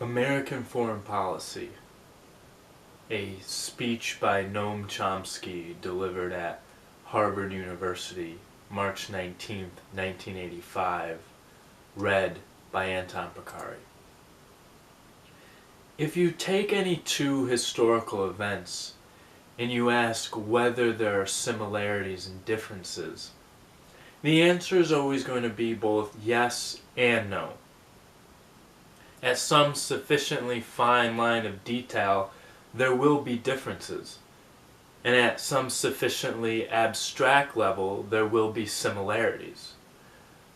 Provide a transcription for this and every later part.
American Foreign Policy, a speech by Noam Chomsky delivered at Harvard University, March 19th, 1985, read by Anton Picari. If you take any two historical events and you ask whether there are similarities and differences, the answer is always going to be both yes and no. At some sufficiently fine line of detail, there will be differences, and at some sufficiently abstract level, there will be similarities.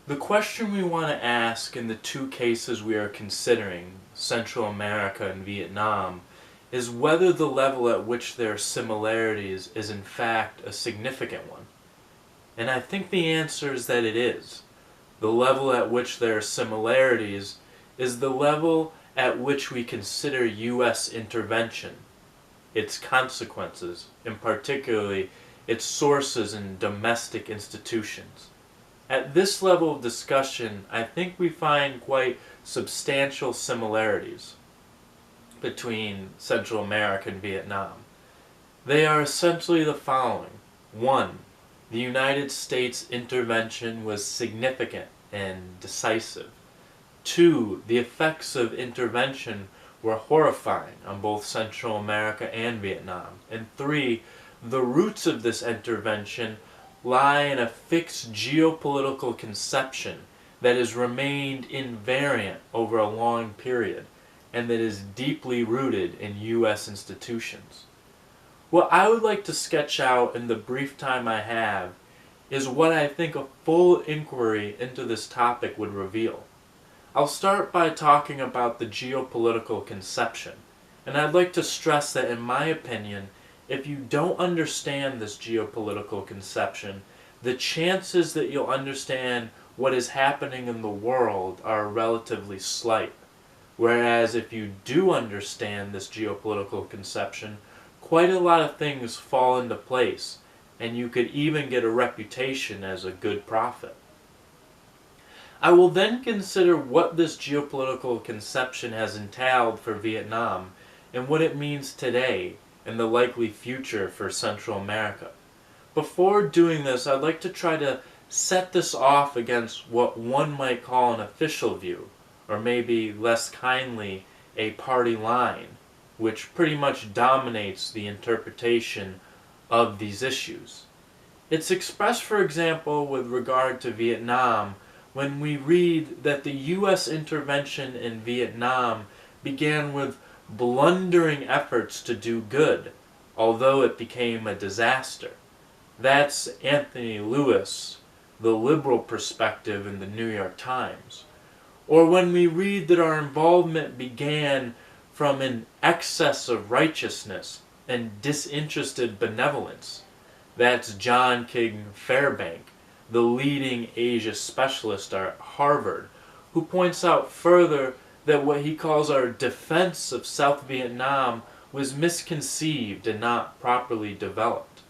The question we want to ask in the two cases we are considering, Central America and Vietnam, is whether the level at which there are similarities is in fact a significant one. And I think the answer is that it is. The level at which there are similarities is the level at which we consider U.S. intervention, its consequences, and particularly its sources in domestic institutions. At this level of discussion, I think we find quite substantial similarities between Central America and Vietnam. They are essentially the following. 1. The United States intervention was significant and decisive. 2. The effects of intervention were horrifying on both Central America and Vietnam. And 3. The roots of this intervention lie in a fixed geopolitical conception that has remained invariant over a long period and that is deeply rooted in U.S. institutions. What I would like to sketch out in the brief time I have is what I think a full inquiry into this topic would reveal. I'll start by talking about the geopolitical conception, and I'd like to stress that in my opinion, if you don't understand this geopolitical conception, the chances that you'll understand what is happening in the world are relatively slight. Whereas if you do understand this geopolitical conception, quite a lot of things fall into place, and you could even get a reputation as a good prophet. I will then consider what this geopolitical conception has entailed for Vietnam and what it means today and the likely future for Central America. Before doing this, I'd like to try to set this off against what one might call an official view, or maybe less kindly, a party line, which pretty much dominates the interpretation of these issues. It's expressed, for example, with regard to Vietnam, when we read that the U.S. intervention in Vietnam began with blundering efforts to do good, although it became a disaster. That's Anthony Lewis, the liberal perspective in the New York Times. Or when we read that our involvement began from an excess of righteousness and disinterested benevolence. That's John King Fairbank, the leading Asia specialist at Harvard, who points out further that what he calls our defense of South Vietnam was misconceived and not properly developed.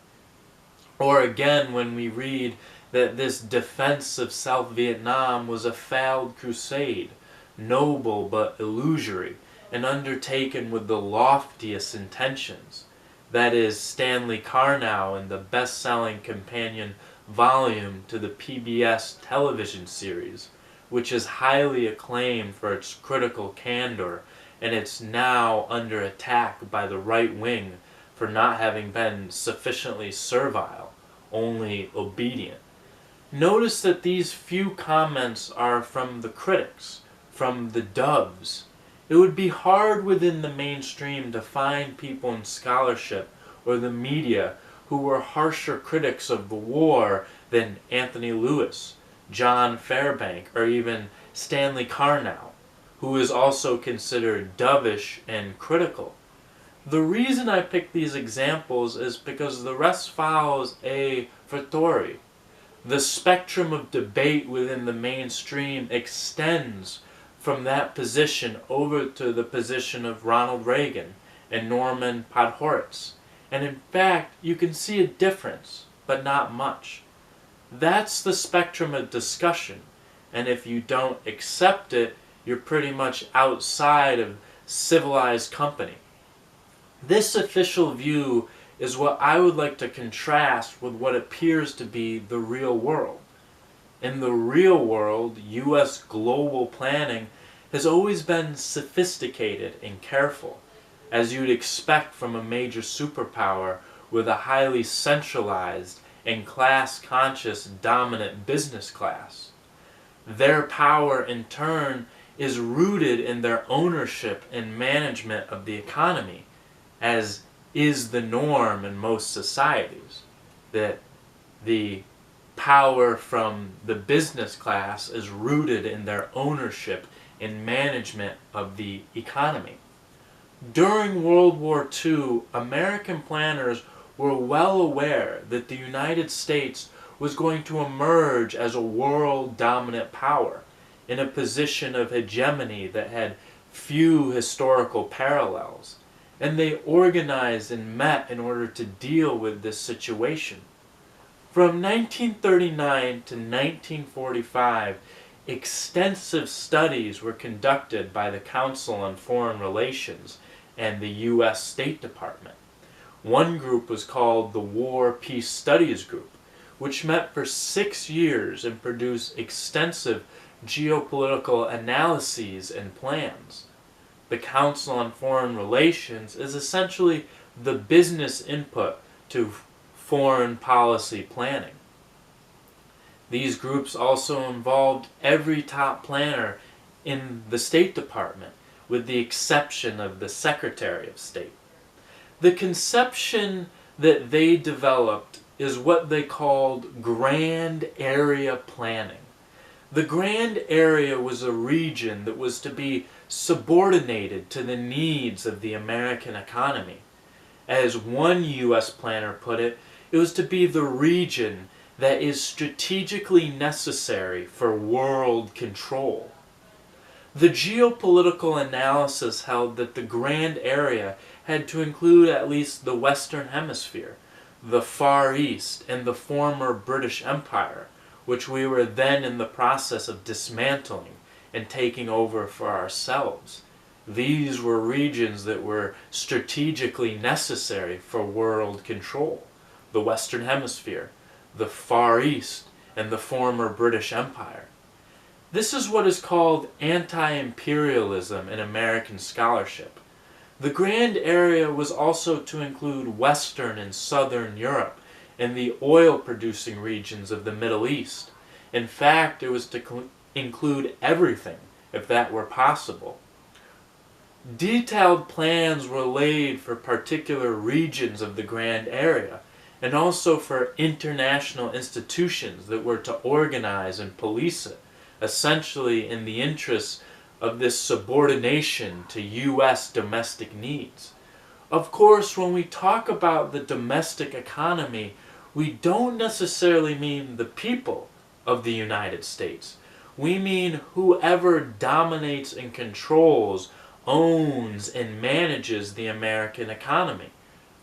Or again, when we read that this defense of South Vietnam was a failed crusade, noble but illusory, and undertaken with the loftiest intentions. That is Stanley Carnow in the best-selling companion volume to the PBS television series, which is highly acclaimed for its critical candor, and it's now under attack by the right wing for not having been sufficiently servile, only obedient. Notice that these few comments are from the critics, from the doves. It would be hard within the mainstream to find people in scholarship or the media who were harsher critics of the war than Anthony Lewis, John Fairbank, or even Stanley Carnow, who is also considered dovish and critical. The reason I pick these examples is because the rest follows a fortiori. The spectrum of debate within the mainstream extends from that position over to the position of Ronald Reagan and Norman Podhoretz. And in fact, you can see a difference, but not much. That's the spectrum of discussion, and if you don't accept it, you're pretty much outside of civilized company. This official view is what I would like to contrast with what appears to be the real world. In the real world, U.S. global planning has always been sophisticated and careful, as you'd expect from a major superpower with a highly centralized and class-conscious dominant business class. Their power, in turn, is rooted in their ownership and management of the economy, as is the norm in most societies, that the power from the business class is rooted in their ownership and management of the economy. During World War II, American planners were well aware that the United States was going to emerge as a world dominant power in a position of hegemony that had few historical parallels, and they organized and met in order to deal with this situation. From 1939 to 1945, extensive studies were conducted by the Council on Foreign Relations and the U.S. State Department. One group was called the War Peace Studies Group, which met for 6 years and produced extensive geopolitical analyses and plans. The Council on Foreign Relations is essentially the business input to foreign policy planning. These groups also involved every top planner in the State Department, with the exception of the Secretary of State. The conception that they developed is what they called Grand Area Planning. The Grand Area was a region that was to be subordinated to the needs of the American economy. As one U.S. planner put it, it was to be the region that is strategically necessary for world control. The geopolitical analysis held that the Grand Area had to include at least the Western Hemisphere, the Far East, and the former British Empire, which we were then in the process of dismantling and taking over for ourselves. These were regions that were strategically necessary for world control: the Western Hemisphere, the Far East, and the former British Empire. This is what is called anti-imperialism in American scholarship. The Grand Area was also to include Western and Southern Europe and the oil-producing regions of the Middle East. In fact, it was to include everything, if that were possible. Detailed plans were laid for particular regions of the Grand Area, and also for international institutions that were to organize and police it, essentially in the interests of this subordination to U.S. domestic needs. Of course, when we talk about the domestic economy, we don't necessarily mean the people of the United States. We mean whoever dominates and controls, owns, and manages the American economy,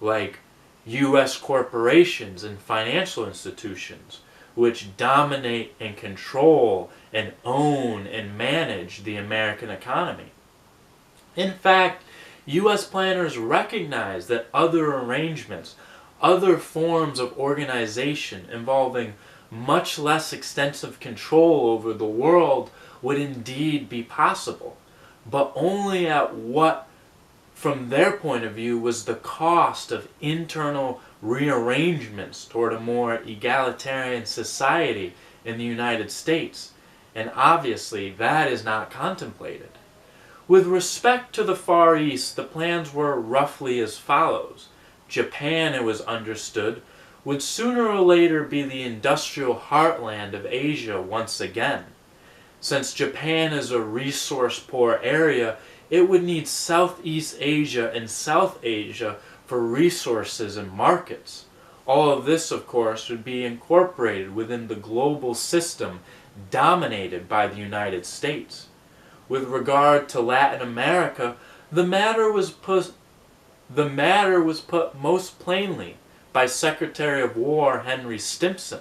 like U.S. corporations and financial institutions, which dominate and control and own and manage the American economy. In fact, U.S. planners recognize that other arrangements, other forms of organization involving much less extensive control over the world would indeed be possible, but only at what, from their point of view, was the cost of internal rearrangements toward a more egalitarian society in the United States, and obviously that is not contemplated. With respect to the Far East, the plans were roughly as follows. Japan, it was understood, would sooner or later be the industrial heartland of Asia once again. Since Japan is a resource-poor area, it would need Southeast Asia and South Asia for resources and markets. All of this, of course, would be incorporated within the global system dominated by the United States. With regard to Latin America, the matter was put most plainly by Secretary of War Henry Stimson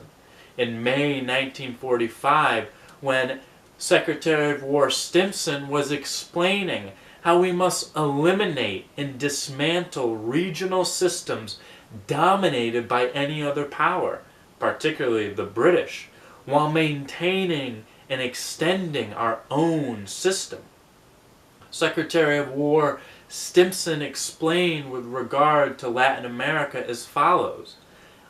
in May 1945, when Secretary of War Stimson was explaining how we must eliminate and dismantle regional systems dominated by any other power, particularly the British, while maintaining and extending our own system. Secretary of War Stimson explained with regard to Latin America as follows: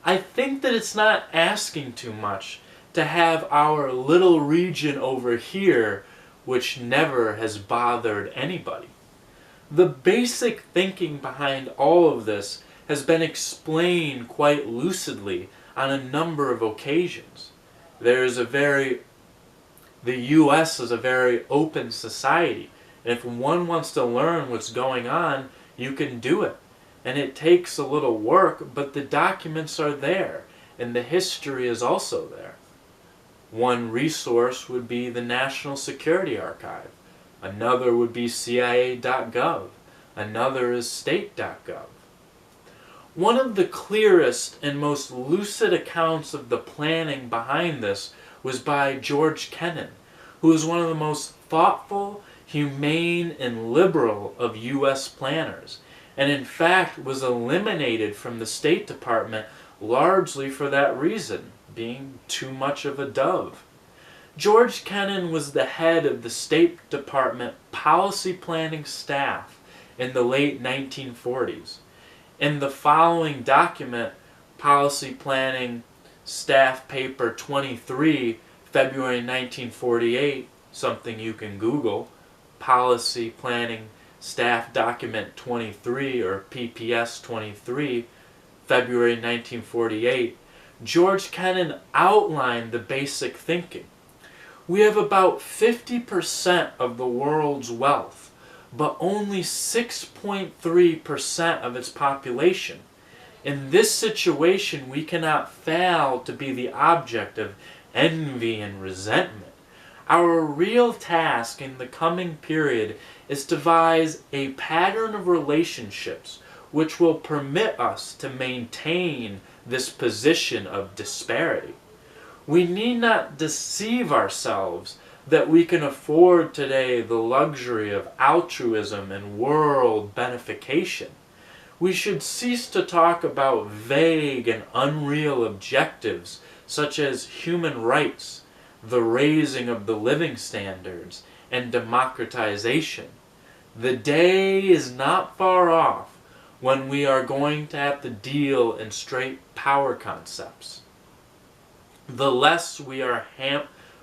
I think that it's not asking too much to have our little region over here which never has bothered anybody. The basic thinking behind all of this has been explained quite lucidly on a number of occasions. The U.S. is a very open society, and if one wants to learn what's going on, you can do it. And it takes a little work, but the documents are there, and the history is also there. One resource would be the National Security Archive. Another would be CIA.gov. Another is State.gov. One of the clearest and most lucid accounts of the planning behind this was by George Kennan, who is one of the most thoughtful, humane, and liberal of U.S. planners, and in fact was eliminated from the State Department largely for that reason, being too much of a dove. George Kennan was the head of the State Department policy planning staff in the late 1940s. In the following document, Policy Planning Staff Paper 23, February 1948, something you can Google, Policy Planning Staff Document 23, or PPS 23, February 1948, George Kennan outlined the basic thinking. We have about 50% of the world's wealth, but only 6.3% of its population. In this situation, we cannot fail to be the object of envy and resentment. Our real task in the coming period is to devise a pattern of relationships which will permit us to maintain this position of disparity. We need not deceive ourselves that we can afford today the luxury of altruism and world benefication. We should cease to talk about vague and unreal objectives such as human rights, the raising of the living standards, and democratization. The day is not far off when we are going to have to deal in straight power concepts. The less we are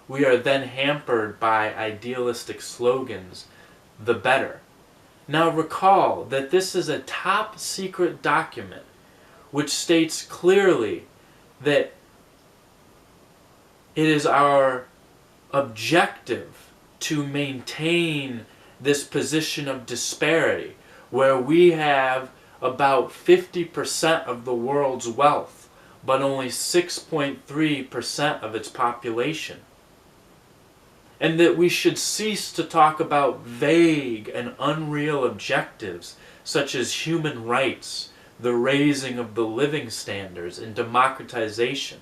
then hampered by idealistic slogans, the better. Now recall that this is a top secret document which states clearly that it is our objective to maintain this position of disparity where we have about 50% of the world's wealth but only 6.3% of its population. And that we should cease to talk about vague and unreal objectives such as human rights, the raising of the living standards, and democratization.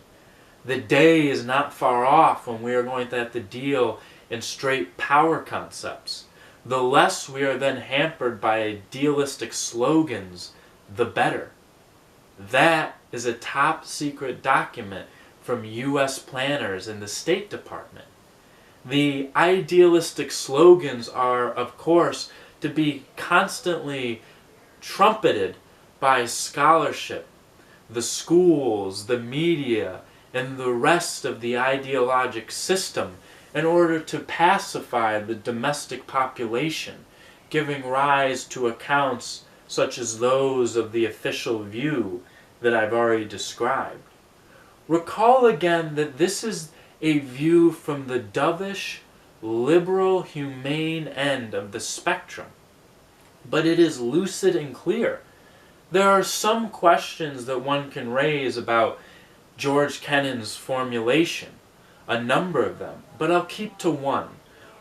The day is not far off when we are going to have to deal in straight power concepts. The less we are then hampered by idealistic slogans, the better. That is a top secret document from U.S. planners in the State Department. The idealistic slogans are, of course, to be constantly trumpeted by scholarship, the schools, the media, and the rest of the ideologic system in order to pacify the domestic population, giving rise to accounts such as those of the official view that I've already described. Recall again that this is a view from the dovish, liberal, humane end of the spectrum, but it is lucid and clear. There are some questions that one can raise about George Kennan's formulation, a number of them, but I'll keep to one.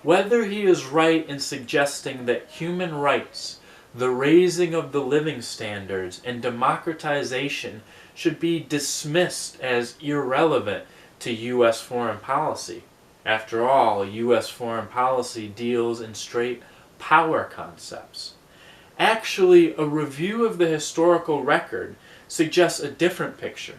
Whether he is right in suggesting that human rights, the raising of the living standards, and democratization should be dismissed as irrelevant to U.S. foreign policy. After all, U.S. foreign policy deals in straight power concepts. Actually, a review of the historical record suggests a different picture,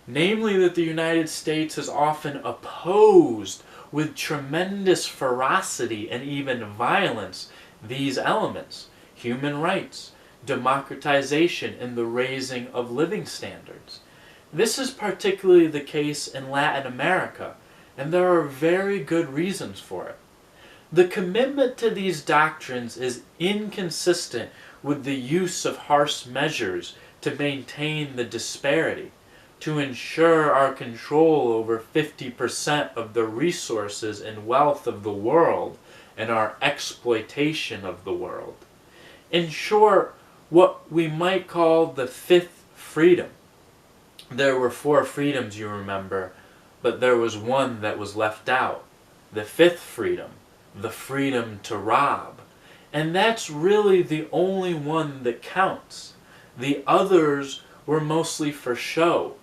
namely that the United States has often opposed with tremendous ferocity and even violence these elements: human rights, democratization, and the raising of living standards. This is particularly the case in Latin America, and there are very good reasons for it. The commitment to these doctrines is inconsistent with the use of harsh measures to maintain the disparity, to ensure our control over 50% of the resources and wealth of the world, and our exploitation of the world. In short, what we might call the fifth freedom. There were 4 freedoms, you remember, but there was one that was left out. The fifth freedom, the freedom to rob. And that's really the only one that counts. The others were mostly for show.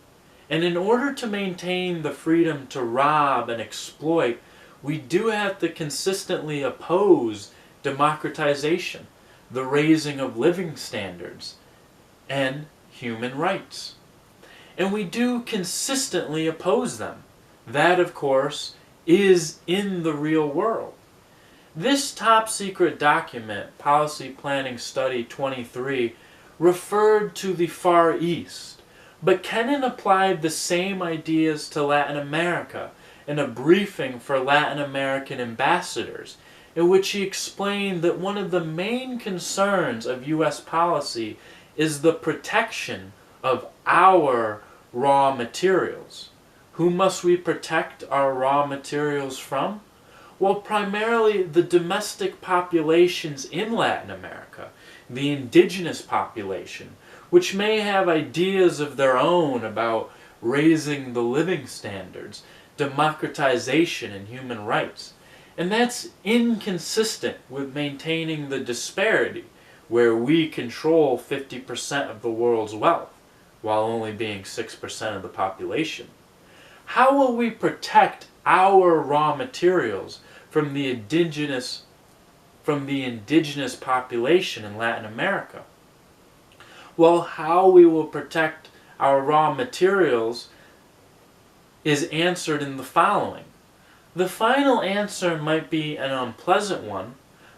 And in order to maintain the freedom to rob and exploit, we do have to consistently oppose democratization, the raising of living standards, and human rights. And we do consistently oppose them. That, of course, is in the real world. This top-secret document, Policy Planning Study 23, referred to the Far East, but Kennan applied the same ideas to Latin America in a briefing for Latin American ambassadors, in which he explained that one of the main concerns of U.S. policy is the protection of our raw materials. Who must we protect our raw materials from? Well, primarily the domestic populations in Latin America, the indigenous population, which may have ideas of their own about raising the living standards, democratization, and human rights. And that's inconsistent with maintaining the disparity, where we control 50% of the world's wealth, while only being 6% of the population. How will we protect our raw materials from the indigenous population in Latin America? Well, how we will protect our raw materials is answered in the following. The final answer might be an unpleasant one,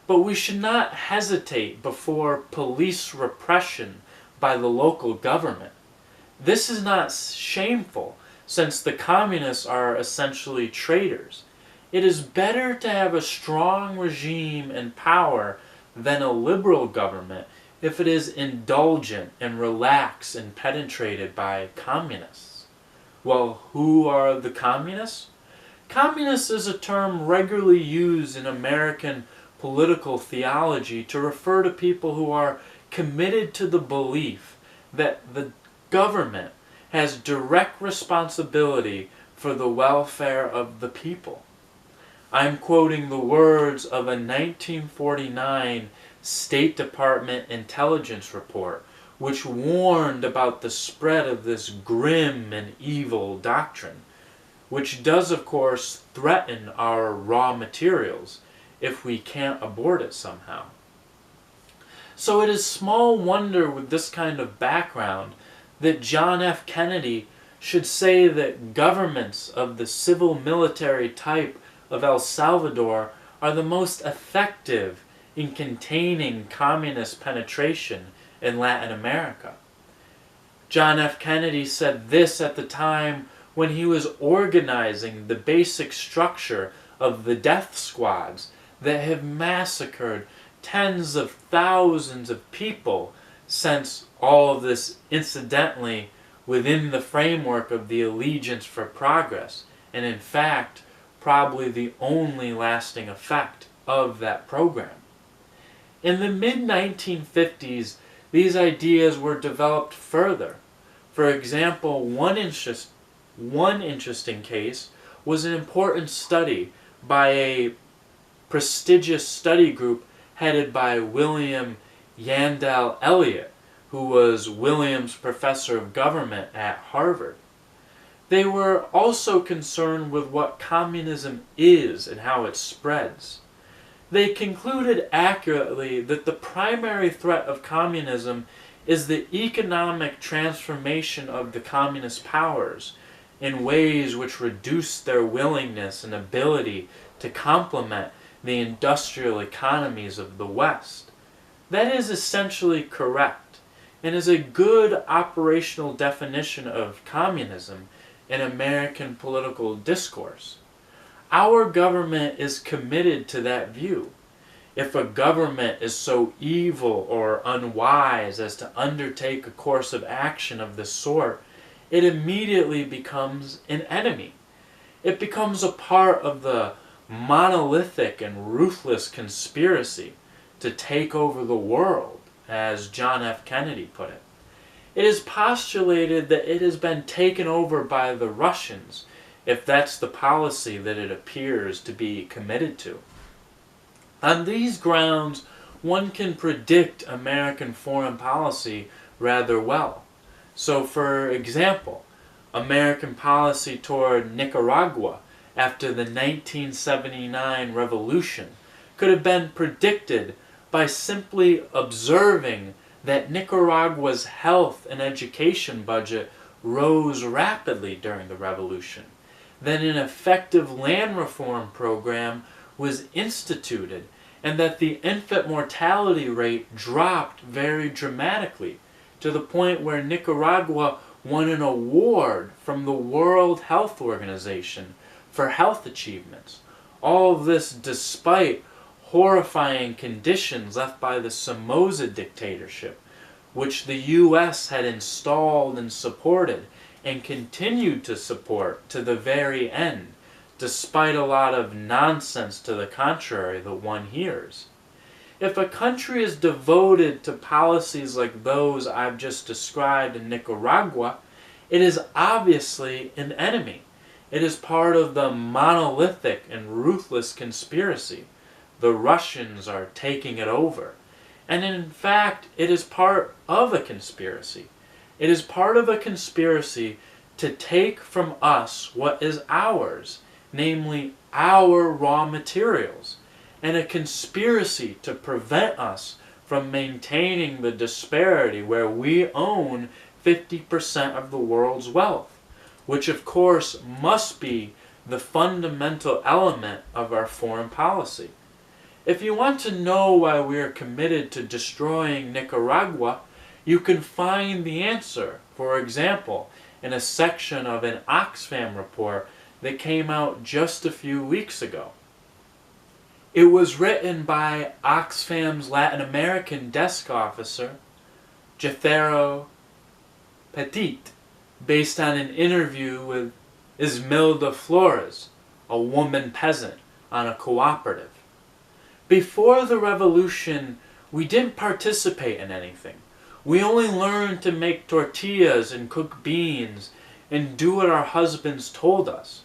but we should not hesitate before police repression by the local government. This is not shameful, since the communists are essentially traitors. It is better to have a strong regime in power than a liberal government if it is indulgent and relaxed and penetrated by communists. Well, who are the communists? Communist is a term regularly used in American political theology to refer to people who are committed to the belief that the government has direct responsibility for the welfare of the people. I'm quoting the words of a 1949 State Department intelligence report, which warned about the spread of this grim and evil doctrine, which does, of course, threaten our raw materials if we can't abort it somehow. So it is small wonder with this kind of background that John F. Kennedy should say that governments of the civil-military type of El Salvador are the most effective in containing communist penetration in Latin America. John F. Kennedy said this at the time when he was organizing the basic structure of the death squads that have massacred tens of thousands of people since all of this, incidentally, within the framework of the Allegiance for Progress, and in fact, probably the only lasting effect of that program. In the mid-1950s, these ideas were developed further. For example, one interesting case was an important study by a prestigious study group headed by William Yandell Elliott, who was Williams Professor of Government at Harvard. They were also concerned with what communism is and how it spreads. They concluded accurately that the primary threat of communism is the economic transformation of the communist powers in ways which reduce their willingness and ability to complement the industrial economies of the West. That is essentially correct, and is a good operational definition of communism in American political discourse. Our government is committed to that view. If a government is so evil or unwise as to undertake a course of action of this sort, it immediately becomes an enemy. It becomes a part of the monolithic and ruthless conspiracy to take over the world, as John F. Kennedy put it. It is postulated that it has been taken over by the Russians, if that's the policy that it appears to be committed to. On these grounds, one can predict American foreign policy rather well. So, for example, American policy toward Nicaragua after the 1979 revolution could have been predicted by simply observing that Nicaragua's health and education budget rose rapidly during the revolution. Then an effective land reform program was instituted, and that the infant mortality rate dropped very dramatically, to the point where Nicaragua won an award from the World Health Organization for health achievements. All of this despite horrifying conditions left by the Somoza dictatorship, which the U.S. had installed and supported and continued to support to the very end, despite a lot of nonsense to the contrary that one hears. If a country is devoted to policies like those I've just described in Nicaragua, it is obviously an enemy. It is part of the monolithic and ruthless conspiracy. The Russians are taking it over. And in fact, it is part of a conspiracy. It is part of a conspiracy to take from us what is ours, namely our raw materials, and a conspiracy to prevent us from maintaining the disparity where we own 50% of the world's wealth, which of course must be the fundamental element of our foreign policy. If you want to know why we are committed to destroying Nicaragua, you can find the answer, for example, in a section of an Oxfam report that came out just a few weeks ago. It was written by Oxfam's Latin American desk officer, Jethero Petit, based on an interview with Ismilda Flores, a woman peasant, on a cooperative. Before the revolution, we didn't participate in anything. We only learned to make tortillas and cook beans and do what our husbands told us.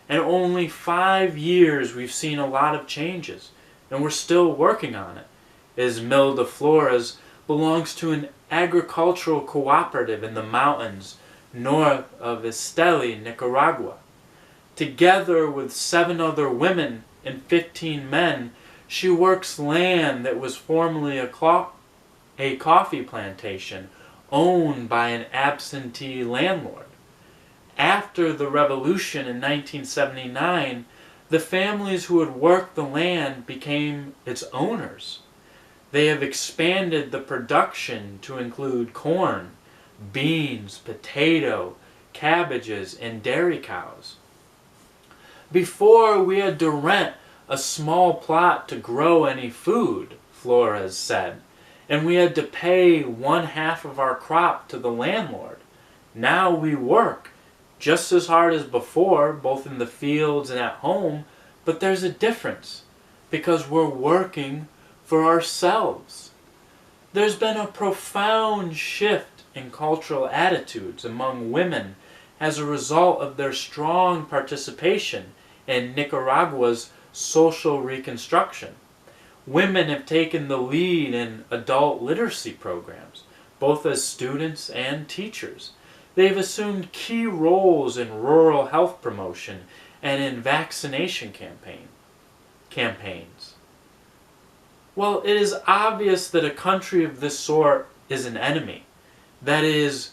And only 5 years we've seen a lot of changes, and we're still working on it. Ismilda Flores belongs to an agricultural cooperative in the mountains north of Esteli, Nicaragua. Together with 7 other women and 15 men, she works land that was formerly a coffee plantation owned by an absentee landlord. After the revolution in 1979, the families who had worked the land became its owners. They have expanded the production to include corn, beans, potato, cabbages, and dairy cows. Before, we had to rent a small plot to grow any food, Flores said, and we had to pay 1/2 of our crop to the landlord. Now we work just as hard as before, both in the fields and at home, but there's a difference, because we're working for ourselves. There's been a profound shift in cultural attitudes among women as a result of their strong participation in Nicaragua's social reconstruction. Women have taken the lead in adult literacy programs, both as students and teachers. They've assumed key roles in rural health promotion and in vaccination campaigns. Well, it is obvious that a country of this sort is an enemy. That is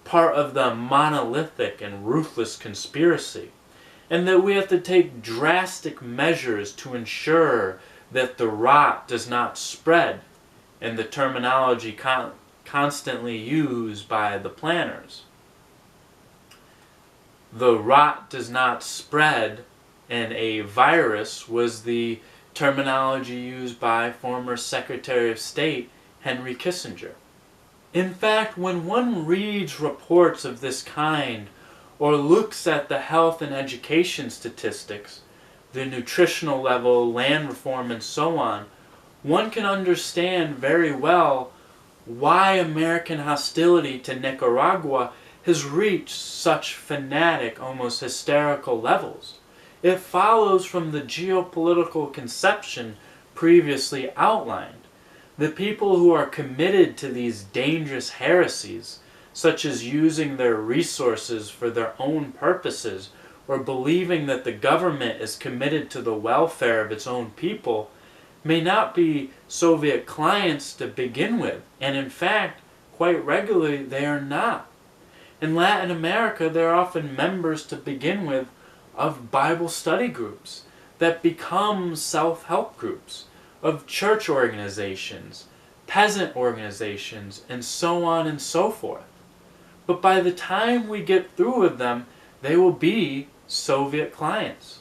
part of the monolithic and ruthless conspiracy. And that we have to take drastic measures to ensure that the rot does not spread, in the terminology constantly used by the planners. The rot does not spread, and a virus was the terminology used by former Secretary of State Henry Kissinger. In fact, when one reads reports of this kind, or looks at the health and education statistics, the nutritional level, land reform, and so on, one can understand very well why American hostility to Nicaragua has reached such fanatic, almost hysterical levels. It follows from the geopolitical conception previously outlined. The people who are committed to these dangerous heresies, such as using their resources for their own purposes, or believing that the government is committed to the welfare of its own people, may not be Soviet clients to begin with, and in fact, quite regularly they are not. In Latin America, they are often members to begin with of Bible study groups that become self-help groups, of church organizations, peasant organizations, and so on and so forth. But by the time we get through with them, they will be Soviet clients.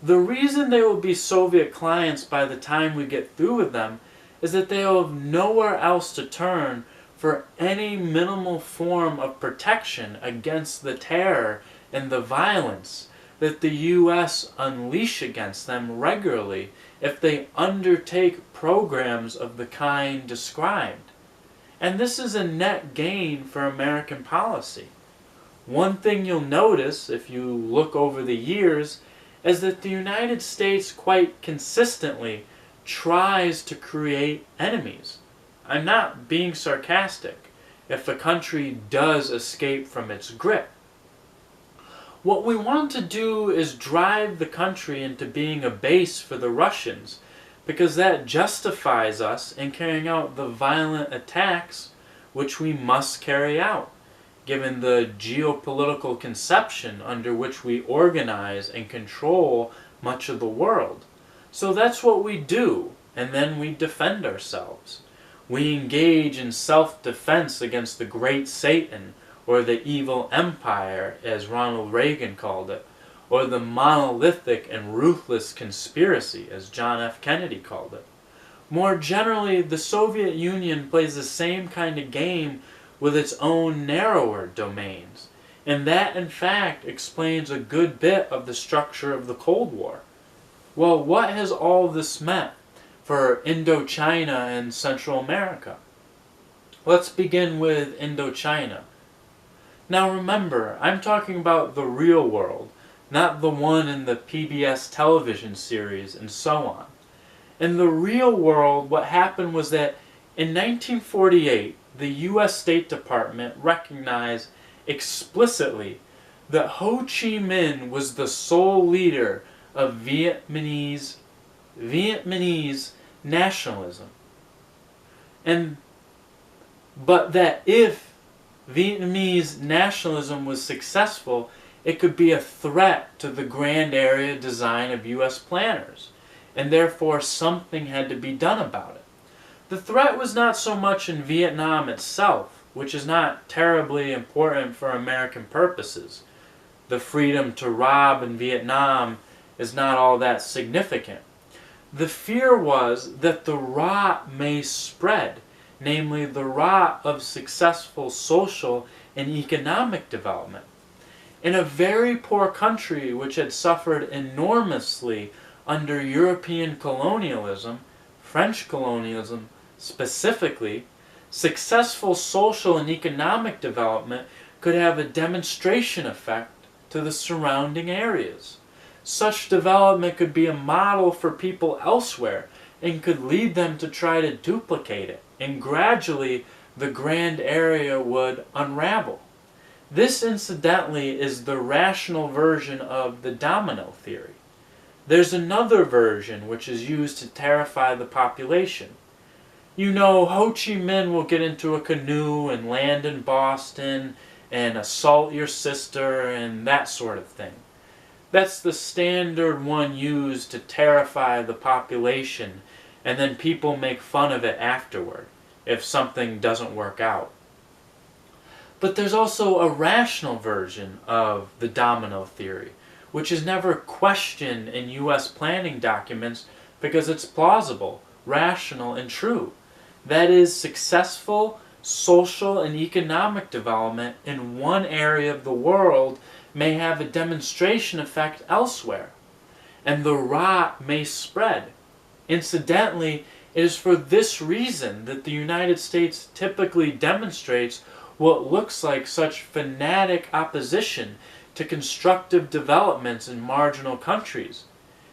The reason they will be Soviet clients by the time we get through with them is that they will have nowhere else to turn for any minimal form of protection against the terror and the violence that the U.S. unleash against them regularly if they undertake programs of the kind described. And this is a net gain for American policy. One thing you'll notice if you look over the years is that the United States quite consistently tries to create enemies. I'm not being sarcastic if a country does escape from its grip. What we want to do is drive the country into being a base for the Russians, because that justifies us in carrying out the violent attacks which we must carry out, given the geopolitical conception under which we organize and control much of the world. So that's what we do, and then we defend ourselves. We engage in self-defense against the great Satan, or the evil empire, as Ronald Reagan called it, or the monolithic and ruthless conspiracy, as John F. Kennedy called it. More generally, the Soviet Union plays the same kind of game with its own narrower domains, and that in fact explains a good bit of the structure of the Cold War. Well, what has all this meant for Indochina and Central America? Let's begin with Indochina. Now remember, I'm talking about the real world, not the one in the PBS television series and so on. In the real world, what happened was that in 1948, the U.S. State Department recognized explicitly that Ho Chi Minh was the sole leader of Vietnamese nationalism. But that if Vietnamese nationalism was successful, it could be a threat to the grand area design of U.S. planners, and therefore something had to be done about it. The threat was not so much in Vietnam itself, which is not terribly important for American purposes. The freedom to rob in Vietnam is not all that significant. The fear was that the rot may spread, namely the rot of successful social and economic development. In a very poor country which had suffered enormously under European colonialism, French colonialism specifically, successful social and economic development could have a demonstration effect to the surrounding areas. Such development could be a model for people elsewhere and could lead them to try to duplicate it, and gradually the grand area would unravel. This, incidentally, is the rational version of the domino theory. There's another version which is used to terrify the population. You know, Ho Chi Minh will get into a canoe and land in Boston and assault your sister and that sort of thing. That's the standard one used to terrify the population, and then people make fun of it afterward if something doesn't work out. But there's also a rational version of the domino theory, which is never questioned in U.S. planning documents because it's plausible, rational, and true. That is, successful social and economic development in one area of the world may have a demonstration effect elsewhere, and the rot may spread. Incidentally, it is for this reason that the United States typically demonstrates what looks like such fanatic opposition to constructive developments in marginal countries.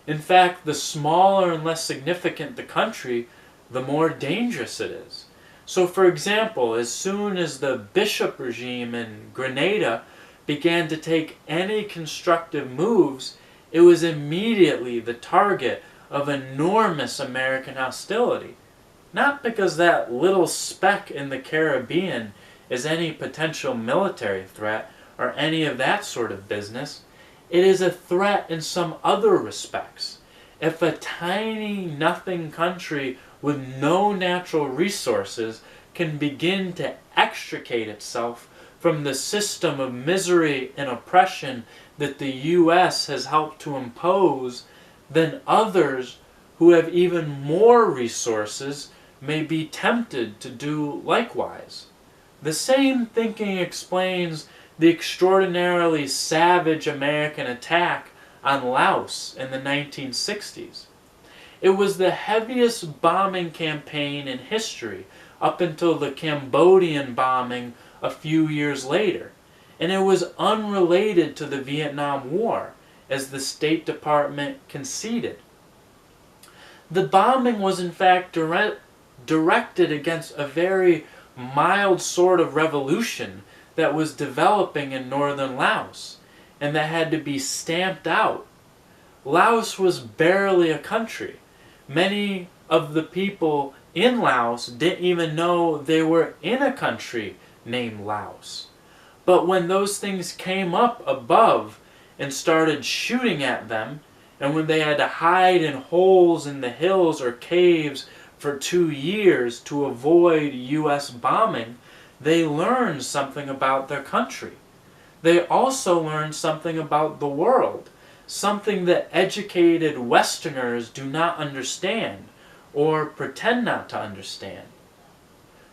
In fact, the smaller and less significant the country, the more dangerous it is. So, for example, as soon as the Bishop regime in Grenada began to take any constructive moves, it was immediately the target of enormous American hostility. Not because that little speck in the Caribbean is any potential military threat or any of that sort of business. It is a threat in some other respects. If a tiny nothing country with no natural resources can begin to extricate itself from the system of misery and oppression that the U.S. has helped to impose, then others who have even more resources may be tempted to do likewise. The same thinking explains the extraordinarily savage American attack on Laos in the 1960s. It was the heaviest bombing campaign in history up until the Cambodian bombing a few years later, and it was unrelated to the Vietnam War, as the State Department conceded. The bombing was in fact directed against a very mild sort of revolution that was developing in northern Laos, and that had to be stamped out. Laos was barely a country. Many of the people in Laos didn't even know they were in a country named Laos. But when those things came up above and started shooting at them, and when they had to hide in holes in the hills or caves for 2 years to avoid U.S. bombing, they learned something about their country. They also learned something about the world, something that educated Westerners do not understand or pretend not to understand.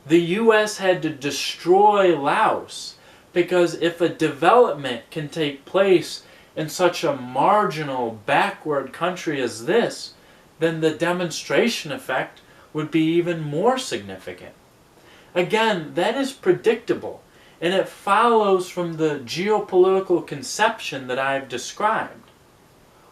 The U.S. had to destroy Laos because if a development can take place in such a marginal, backward country as this, then the demonstration effect would be even more significant. Again, that is predictable, and it follows from the geopolitical conception that I've described.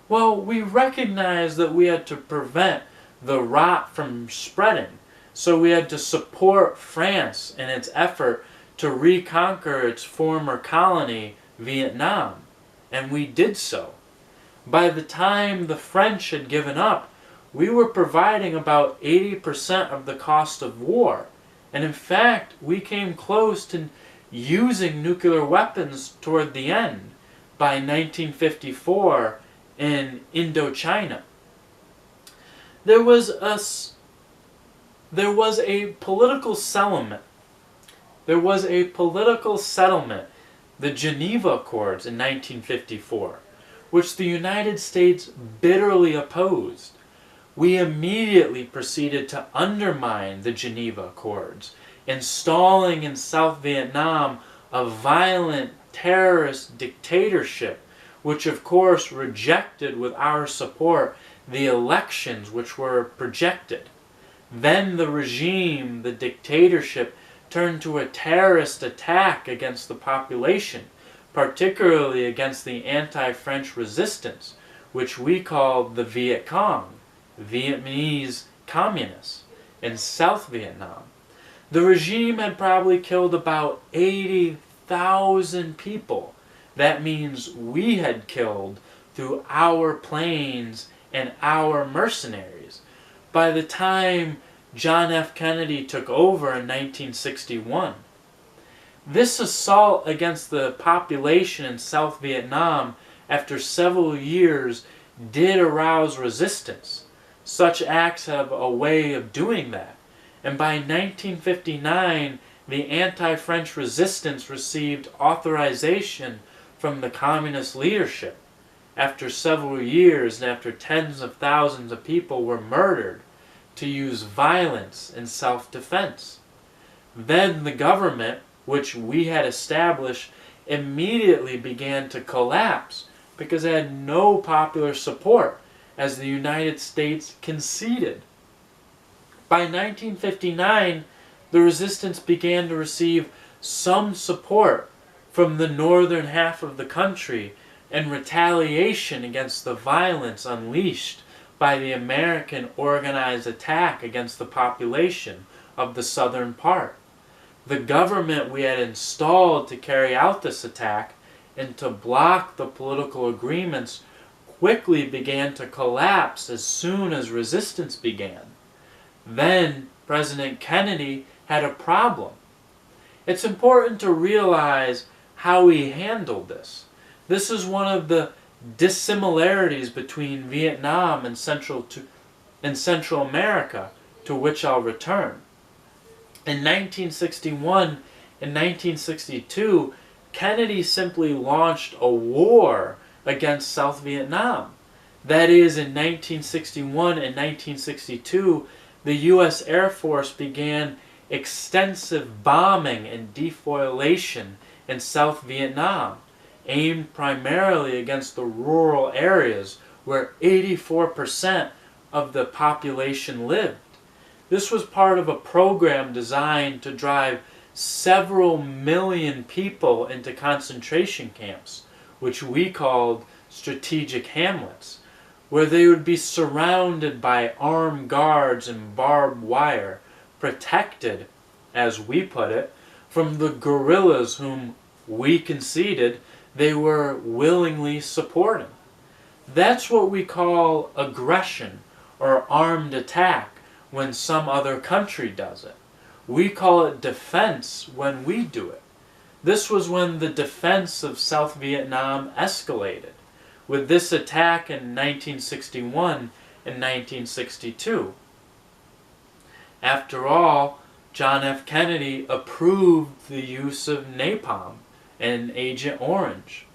Well, we recognize that we had to prevent the rot from spreading, so we had to support France in its effort to reconquer its former colony, Vietnam, and we did so. By the time the French had given up, we were providing about 80% of the cost of war, and in fact, we came close to using nuclear weapons toward the end, by 1954 in Indochina. There was a political settlement. The Geneva Accords in 1954, which the United States bitterly opposed. We immediately proceeded to undermine the Geneva Accords, installing in South Vietnam a violent terrorist dictatorship, which of course rejected with our support the elections which were projected. Then the dictatorship, turned to a terrorist attack against the population, particularly against the anti-French resistance, which we called the Viet Cong, Vietnamese communists, in South Vietnam. The regime had probably killed about 80,000 people. That means we had killed, through our planes and our mercenaries. By the time John F. Kennedy took over in 1961, this assault against the population in South Vietnam after several years did arouse resistance. Such acts have a way of doing that. And by 1959, the anti-French resistance received authorization from the communist leadership. After several years and after tens of thousands of people were murdered, to use violence in self-defense. Then the government, which we had established, immediately began to collapse because it had no popular support as the United States conceded. By 1959, the resistance began to receive some support from the northern half of the country in retaliation against the violence unleashed by the American organized attack against the population of the southern part. The government we had installed to carry out this attack and to block the political agreements quickly began to collapse as soon as resistance began. Then President Kennedy had a problem. It's important to realize how he handled this. This is one of the dissimilarities between Vietnam and Central America, to which I'll return. In 1961 and 1962, Kennedy simply launched a war against South Vietnam. That is, in 1961 and 1962, the U.S. Air Force began extensive bombing and defoliation in South Vietnam, aimed primarily against the rural areas where 84% of the population lived. This was part of a program designed to drive several million people into concentration camps, which we called strategic hamlets, where they would be surrounded by armed guards and barbed wire, protected, as we put it, from the guerrillas whom we conceded they were willingly supporting. That's what we call aggression or armed attack when some other country does it. We call it defense when we do it. This was when the defense of South Vietnam escalated, with this attack in 1961 and 1962. After all, John F. Kennedy approved the use of napalm and Agent Orange.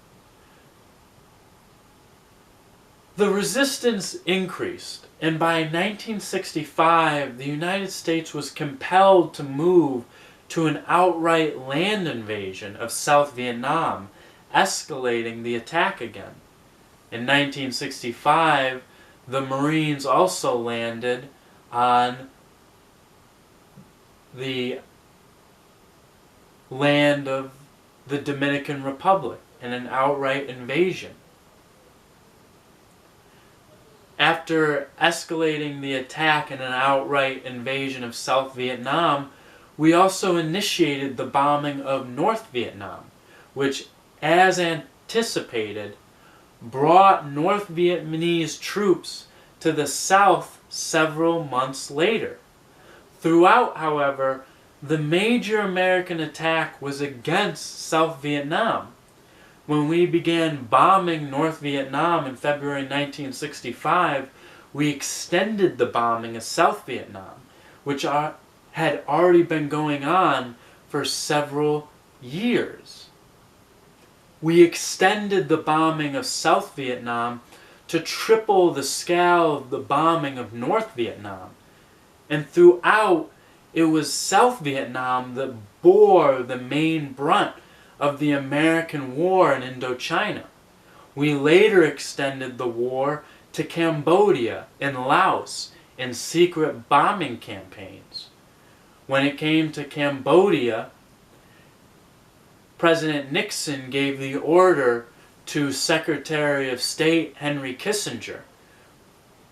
The resistance increased, and by 1965, the United States was compelled to move to an outright land invasion of South Vietnam, escalating the attack again. In 1965, the Marines also landed on the land of the Dominican Republic in an outright invasion. After escalating the attack in an outright invasion of South Vietnam, we also initiated the bombing of North Vietnam, which, as anticipated, brought North Vietnamese troops to the south several months later. Throughout, however, the major American attack was against South Vietnam. When we began bombing North Vietnam in February 1965, we extended the bombing of South Vietnam, which had already been going on for several years. We extended the bombing of South Vietnam to triple the scale of the bombing of North Vietnam. And throughout, it was South Vietnam that bore the main brunt of the American war in Indochina. We later extended the war to Cambodia and Laos in secret bombing campaigns. When it came to Cambodia, President Nixon gave the order to Secretary of State Henry Kissinger,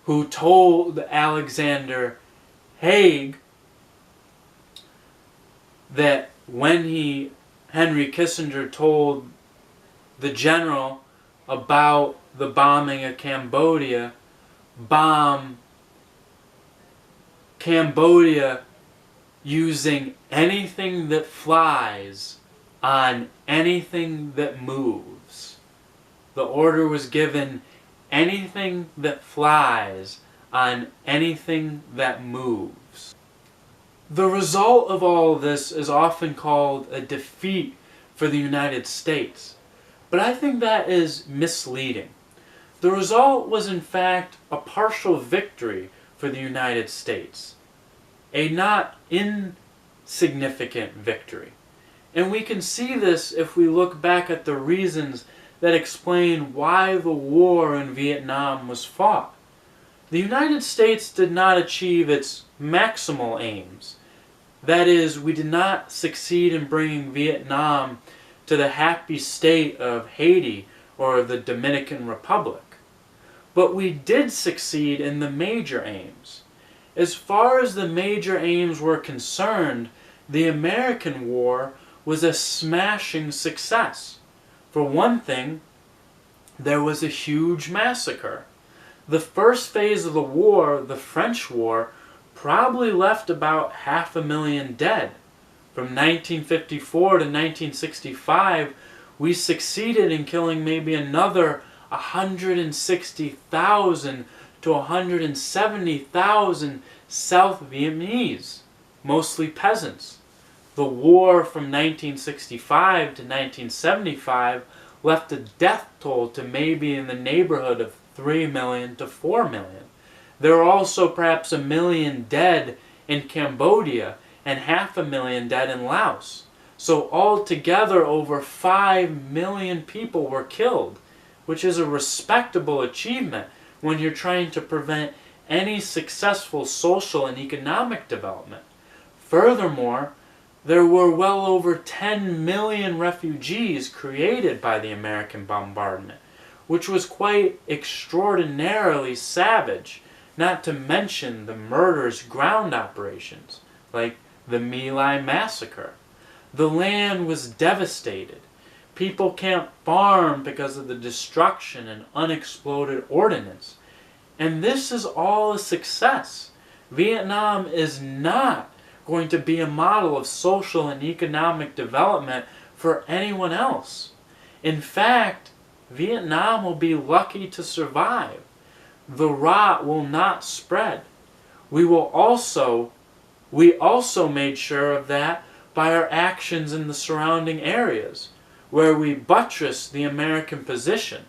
who told Alexander Haig that when Henry Kissinger told the general about the bombing of Cambodia, bomb Cambodia using anything that flies on anything that moves. The order was given, anything that flies on anything that moves. The result of all of this is often called a defeat for the United States, but I think that is misleading. The result was in fact a partial victory for the United States, a not insignificant victory. And we can see this if we look back at the reasons that explain why the war in Vietnam was fought. The United States did not achieve its maximal aims. That is, we did not succeed in bringing Vietnam to the happy state of Haiti or the Dominican Republic. But we did succeed in the major aims. As far as the major aims were concerned, the American war was a smashing success. For one thing, there was a huge massacre. The first phase of the war, the French War, probably left about 500,000 dead. From 1954 to 1965, we succeeded in killing maybe another 160,000 to 170,000 South Vietnamese, mostly peasants. The war from 1965 to 1975 left a death toll to maybe in the neighborhood of 3 million to 4 million. There are also perhaps 1 million dead in Cambodia and 500,000 dead in Laos. So altogether over 5 million people were killed, which is a respectable achievement when you're trying to prevent any successful social and economic development. Furthermore, there were well over 10 million refugees created by the American bombardment, which was quite extraordinarily savage, not to mention the murderous ground operations, like the My Lai massacre. The land was devastated. People can't farm because of the destruction and unexploded ordnance. And this is all a success. Vietnam is not going to be a model of social and economic development for anyone else. In fact, Vietnam will be lucky to survive. The rot will not spread. We also made sure of that by our actions in the surrounding areas, where we buttressed the American position.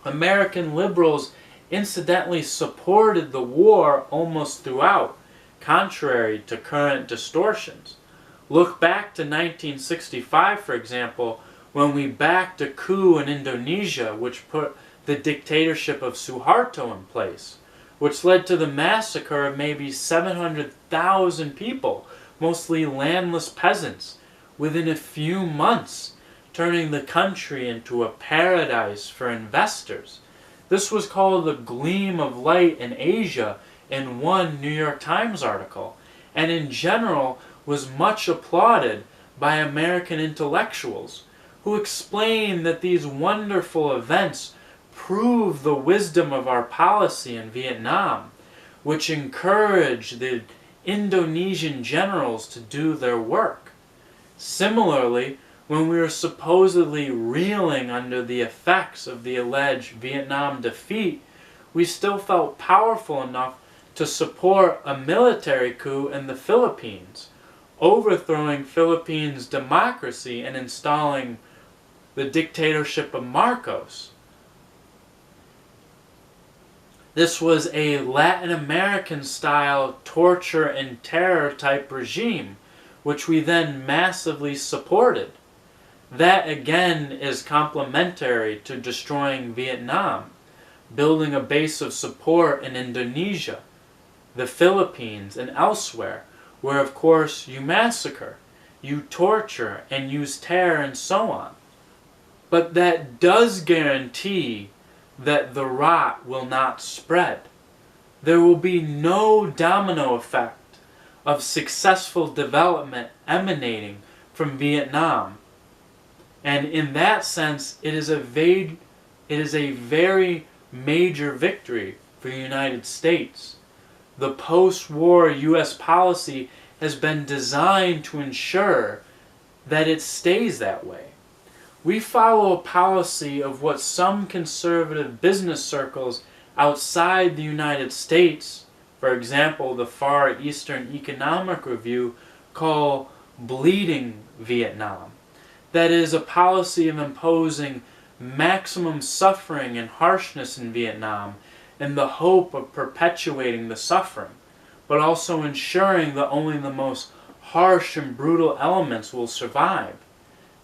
American liberals incidentally supported the war almost throughout, contrary to current distortions. Look back to 1965, for example, when we backed a coup in Indonesia which put the dictatorship of Suharto in place, which led to the massacre of maybe 700,000 people, mostly landless peasants, within a few months, turning the country into a paradise for investors. This was called a gleam of light in Asia in one New York Times article, and in general was much applauded by American intellectuals, who explained that these wonderful events prove the wisdom of our policy in Vietnam, which encouraged the Indonesian generals to do their work. Similarly, when we were supposedly reeling under the effects of the alleged Vietnam defeat, we still felt powerful enough to support a military coup in the Philippines, overthrowing Philippines' democracy and installing the dictatorship of Marcos. This was a Latin American-style torture and terror type regime, which we then massively supported. That again is complementary to destroying Vietnam, building a base of support in Indonesia, the Philippines, and elsewhere, where of course you massacre, you torture, and use terror and so on. But that does guarantee that the rot will not spread. There will be no domino effect of successful development emanating from Vietnam. And in that sense, it is a very major victory for for the United States. The post-war U.S. policy has been designed to ensure that it stays that way. We follow a policy of what some conservative business circles outside the United States, for example, the Far Eastern Economic Review, call bleeding Vietnam. That is, a policy of imposing maximum suffering and harshness in Vietnam in the hope of perpetuating the suffering, but also ensuring that only the most harsh and brutal elements will survive.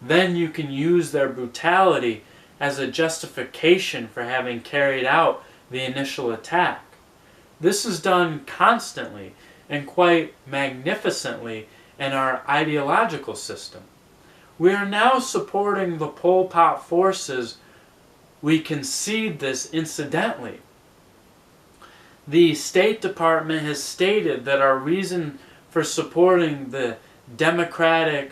Then you can use their brutality as a justification for having carried out the initial attack. This is done constantly and quite magnificently in our ideological system. We are now supporting the Pol Pot forces. We concede this incidentally. The State Department has stated that our reason for supporting the Democratic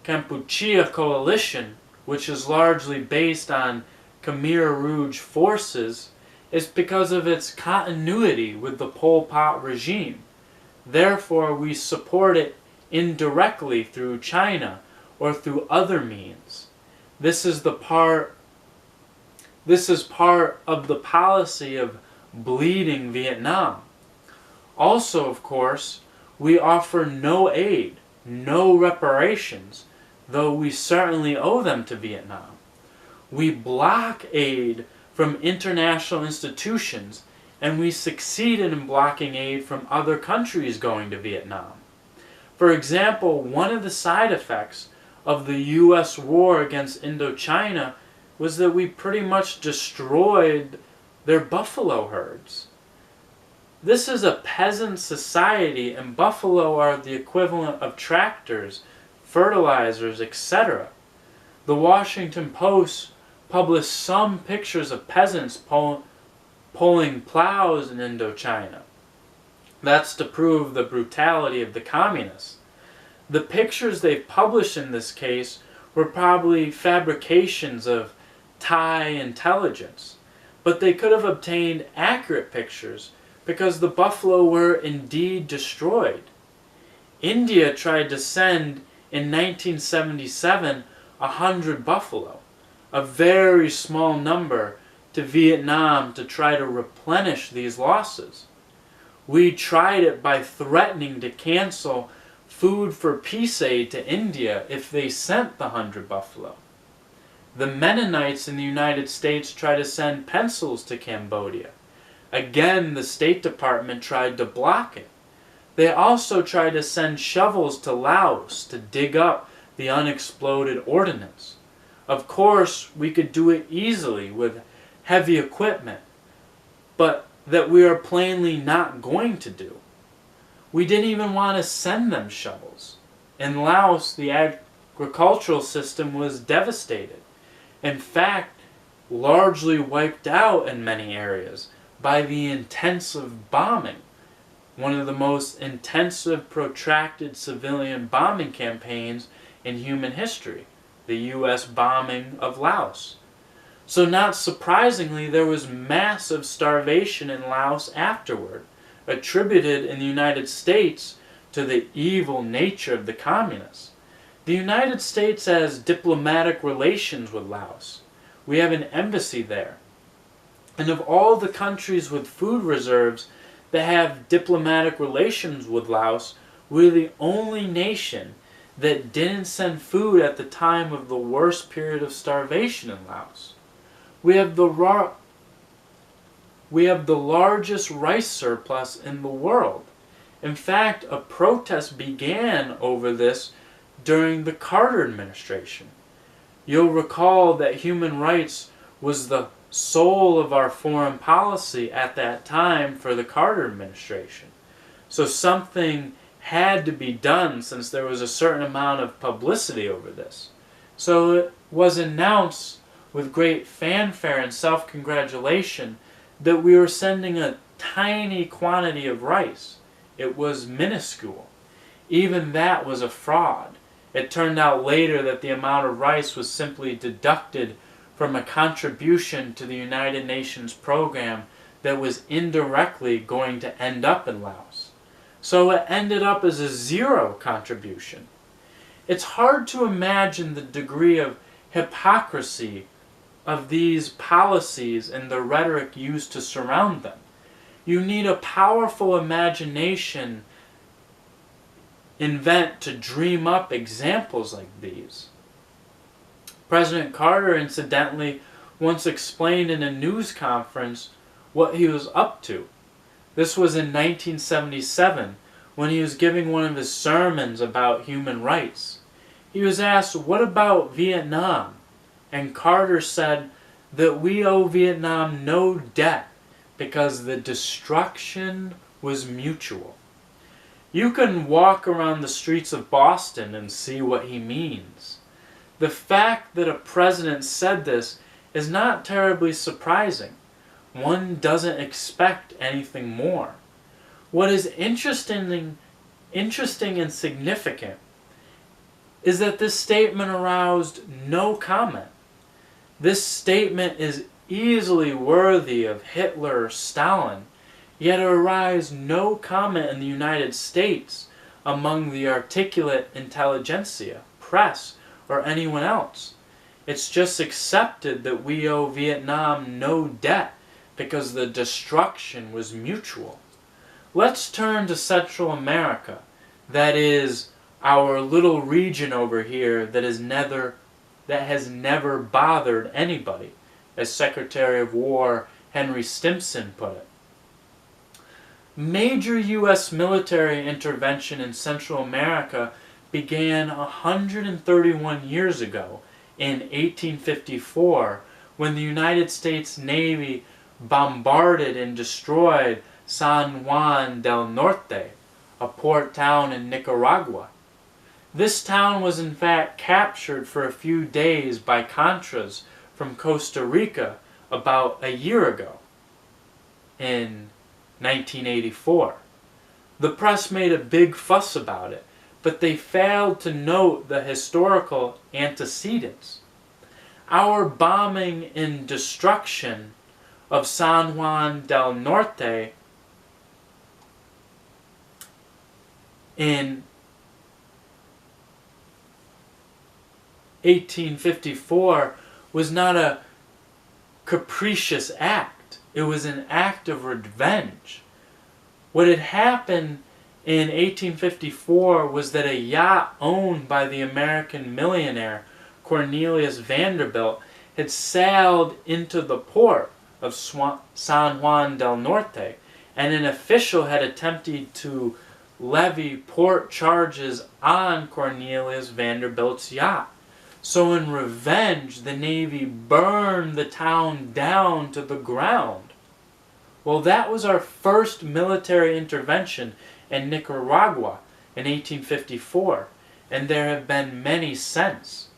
Kampuchea coalition, which is largely based on Khmer Rouge forces, is because of its continuity with the Pol Pot regime. Therefore, we support it indirectly through China or through other means. This is part of the policy of bleeding Vietnam. Also, of course, we offer no aid, no reparations, though we certainly owe them to Vietnam. We block aid from international institutions, and we succeeded in blocking aid from other countries going to Vietnam. For example, one of the side effects of the U.S. war against Indochina was that we pretty much destroyed their buffalo herds. This is a peasant society, and buffalo are the equivalent of tractors, fertilizers, etc. The Washington Post published some pictures of peasants pulling plows in Indochina. That's to prove the brutality of the communists. The pictures they've published in this case were probably fabrications of Thai intelligence, but they could have obtained accurate pictures because the buffalo were indeed destroyed. India tried to send in 1977 100 buffalo, a very small number, to Vietnam to try to replenish these losses. We tried it by threatening to cancel food for peace aid to India if they sent the 100 buffalo. The Mennonites in the United States tried to send pencils to Cambodia. Again, the State Department tried to block it. They also tried to send shovels to Laos to dig up the unexploded ordnance. Of course, we could do it easily with heavy equipment, but that we are plainly not going to do. We didn't even want to send them shovels. In Laos, the agricultural system was devastated. In fact, largely wiped out in many areas by the intensive bombing, one of the most intensive, protracted civilian bombing campaigns in human history, the U.S. bombing of Laos. So not surprisingly, there was massive starvation in Laos afterward, attributed in the United States to the evil nature of the communists. The United States has diplomatic relations with Laos. We have an embassy there. And of all the countries with food reserves that have diplomatic relations with Laos, we're the only nation that didn't send food at the time of the worst period of starvation in Laos. We have the largest rice surplus in the world. In fact, a protest began over this during the Carter administration. You'll recall that human rights was the soul of our foreign policy at that time for the Carter administration. So something had to be done since there was a certain amount of publicity over this. So it was announced with great fanfare and self-congratulation that we were sending a tiny quantity of rice. It was minuscule. Even that was a fraud. It turned out later that the amount of rice was simply deducted from a contribution to the United Nations program that was indirectly going to end up in Laos. So it ended up as a zero contribution. It's hard to imagine the degree of hypocrisy of these policies and the rhetoric used to surround them. You need a powerful imagination to dream up examples like these. President Carter, incidentally, once explained in a news conference what he was up to. This was in 1977, when he was giving one of his sermons about human rights. He was asked, "What about Vietnam?" And Carter said that we owe Vietnam no debt because the destruction was mutual. You can walk around the streets of Boston and see what he means. The fact that a president said this is not terribly surprising. One doesn't expect anything more. What is interesting and significant is that this statement aroused no comment. This statement is easily worthy of Hitler or Stalin, yet it aroused no comment in the United States among the articulate intelligentsia, press, or anyone else. It's just accepted that we owe Vietnam no debt because the destruction was mutual. Let's turn to Central America, that is, our little region over here that has never bothered anybody, as Secretary of War Henry Stimson put it. Major U.S. military intervention in Central America began 131 years ago in 1854 when the United States Navy bombarded and destroyed San Juan del Norte, a port town in Nicaragua. This town was in fact captured for a few days by Contras from Costa Rica about a year ago, in 1984. The press made a big fuss about it, but they failed to note the historical antecedents. Our bombing and destruction of San Juan del Norte in 1854 was not a capricious act. It was an act of revenge. What had happened in 1854 was that a yacht owned by the American millionaire Cornelius Vanderbilt had sailed into the port of San Juan del Norte, and an official had attempted to levy port charges on Cornelius Vanderbilt's yacht. So in revenge, the Navy burned the town down to the ground. Well, that was our first military intervention in Nicaragua in 1854, and there have been many since.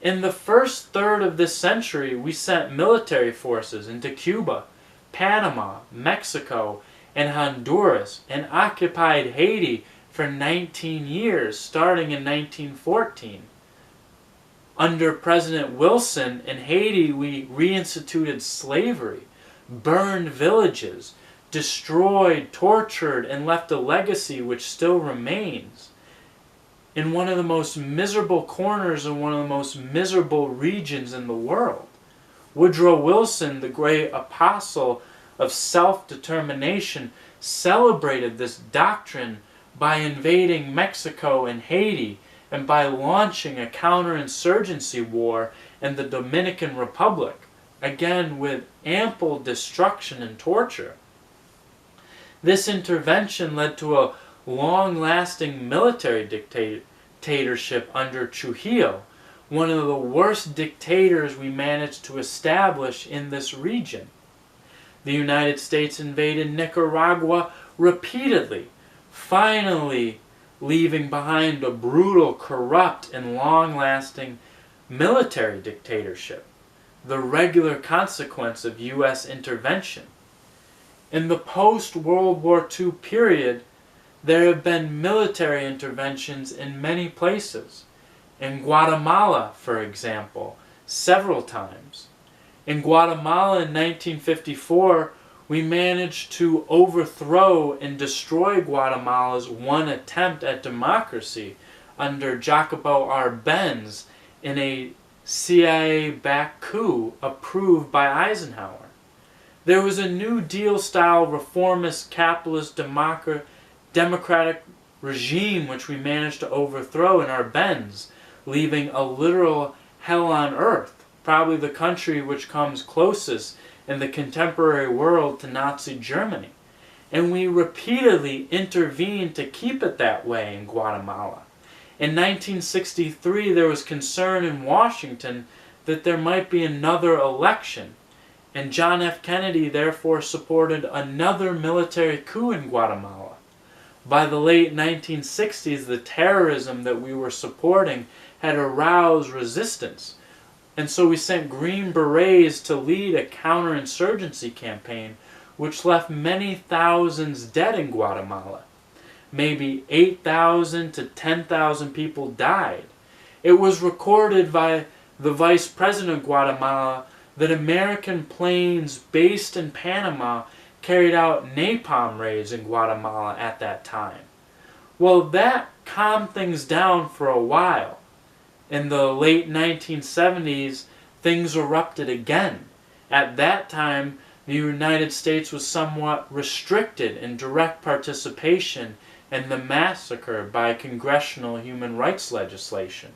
In the first third of this century, we sent military forces into Cuba, Panama, Mexico, and Honduras, and occupied Haiti for 19 years, starting in 1914. Under President Wilson in Haiti, we reinstituted slavery, burned villages, destroyed, tortured, and left a legacy which still remains in one of the most miserable corners in one of the most miserable regions in the world. Woodrow Wilson, the great apostle of self-determination, celebrated this doctrine by invading Mexico and Haiti and by launching a counterinsurgency war in the Dominican Republic, again with ample destruction and torture. This intervention led to a long-lasting military dictatorship under Trujillo, one of the worst dictators we managed to establish in this region. The United States invaded Nicaragua repeatedly, finally leaving behind a brutal, corrupt, and long-lasting military dictatorship, the regular consequence of U.S. intervention. In the post-World War II period, there have been military interventions in many places. In Guatemala, for example, several times. In Guatemala in 1954, we managed to overthrow and destroy Guatemala's one attempt at democracy under Jacobo Arbenz in a CIA-backed coup approved by Eisenhower. There was a New Deal-style reformist capitalist democratic regime which we managed to overthrow in Arbenz, leaving a literal hell on earth, probably the country which comes closest in the contemporary world to Nazi Germany. And we repeatedly intervened to keep it that way in Guatemala. In 1963, there was concern in Washington that there might be another election, and John F. Kennedy therefore supported another military coup in Guatemala. By the late 1960s, the terrorism that we were supporting had aroused resistance, and so we sent Green Berets to lead a counterinsurgency campaign which left many thousands dead in Guatemala. Maybe 8,000 to 10,000 people died. It was recorded by the Vice President of Guatemala that American planes based in Panama carried out napalm raids in Guatemala at that time. Well, that calmed things down for a while. In the late 1970s, things erupted again. At that time, the United States was somewhat restricted in direct participation in the massacre by congressional human rights legislation.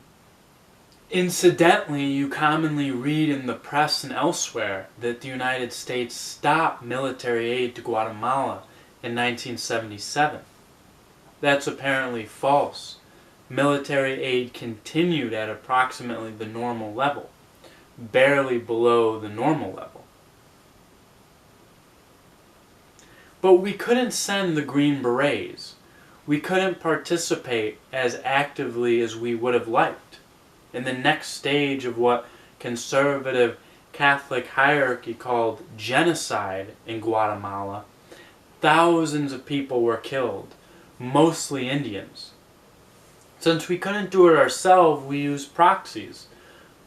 Incidentally, you commonly read in the press and elsewhere that the United States stopped military aid to Guatemala in 1977. That's apparently false. Military aid continued at approximately the normal level, barely below the normal level. But we couldn't send the Green Berets. We couldn't participate as actively as we would have liked. In the next stage of what conservative Catholic hierarchy called genocide in Guatemala, thousands of people were killed, mostly Indians. Since we couldn't do it ourselves, we used proxies,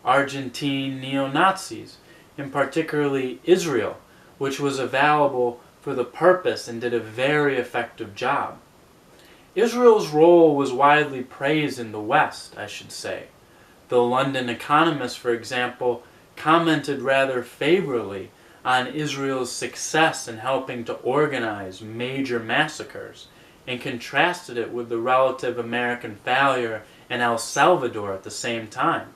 Argentine neo-Nazis, and particularly Israel, which was available for the purpose and did a very effective job. Israel's role was widely praised in the West, I should say. The London Economist, for example, commented rather favorably on Israel's success in helping to organize major massacres, and contrasted it with the relative American failure in El Salvador at the same time.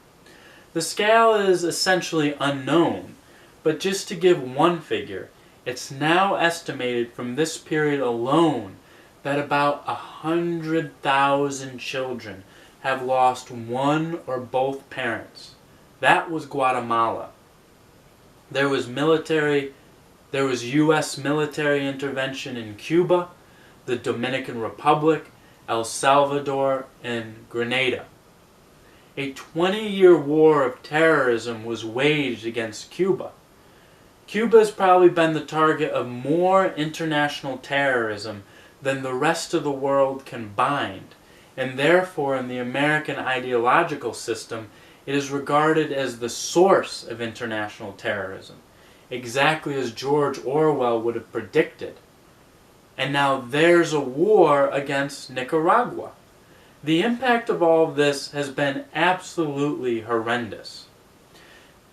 The scale is essentially unknown, but just to give one figure, it's now estimated from this period alone that about 100,000 children have lost one or both parents. That was Guatemala. There was U.S. military intervention in Cuba, the Dominican Republic, El Salvador, and Grenada. A 20-year war of terrorism was waged against Cuba. Cuba has probably been the target of more international terrorism than the rest of the world combined, and therefore in the American ideological system it is regarded as the source of international terrorism, exactly as George Orwell would have predicted. And now there's a war against Nicaragua. The impact of all of this has been absolutely horrendous.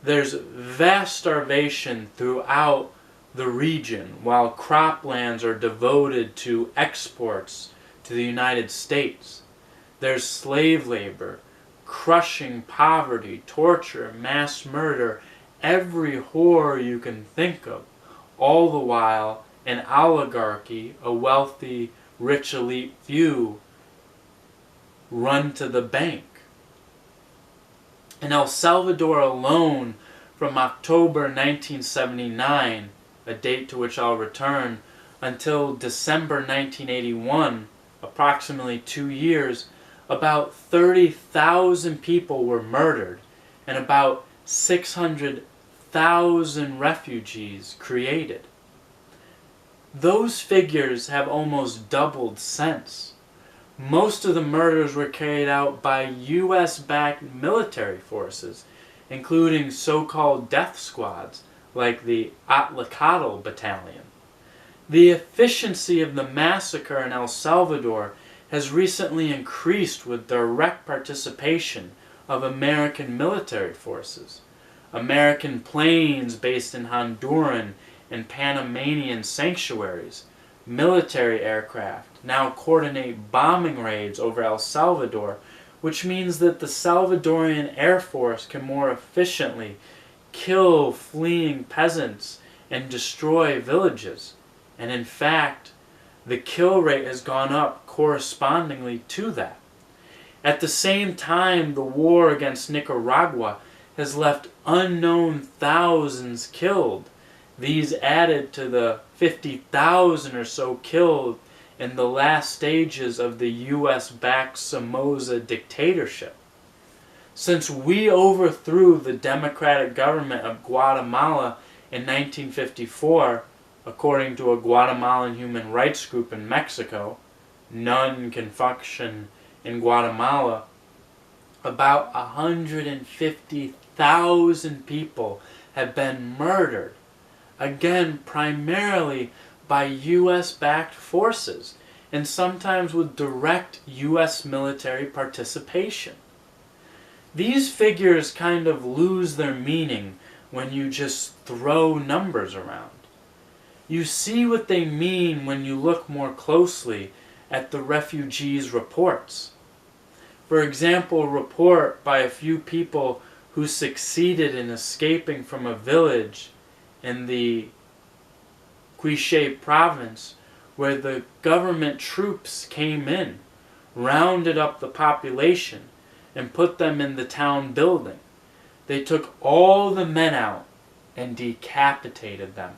There's vast starvation throughout the region, while croplands are devoted to exports to the United States. There's slave labor, crushing poverty, torture, mass murder, every horror you can think of, all the while an oligarchy, a wealthy, rich elite few, run to the bank. In El Salvador alone, from October 1979, a date to which I'll return, until December 1981, approximately 2 years, about 30,000 people were murdered and about 600,000 refugees created. Those figures have almost doubled since. Most of the murders were carried out by U.S.-backed military forces, including so-called death squads like the Atlacatl Battalion. The efficiency of the massacre in El Salvador has recently increased with direct participation of American military forces. American planes based in Honduran and Panamanian sanctuaries, military aircraft now coordinate bombing raids over El Salvador, which means that the Salvadorian Air Force can more efficiently kill fleeing peasants and destroy villages. And in fact, the kill rate has gone up correspondingly to that. At the same time, the war against Nicaragua has left unknown thousands killed. These added to the 50,000 or so killed in the last stages of the US-backed Somoza dictatorship. Since we overthrew the democratic government of Guatemala in 1954, according to a Guatemalan human rights group in Mexico, none can function in Guatemala, about 150,000 people have been murdered, again primarily by US-backed forces, and sometimes with direct US military participation. These figures kind of lose their meaning when you just throw numbers around. You see what they mean when you look more closely at the refugees' reports. For example, a report by a few people who succeeded in escaping from a village in the Quiché province where the government troops came in, rounded up the population, and put them in the town building. They took all the men out and decapitated them.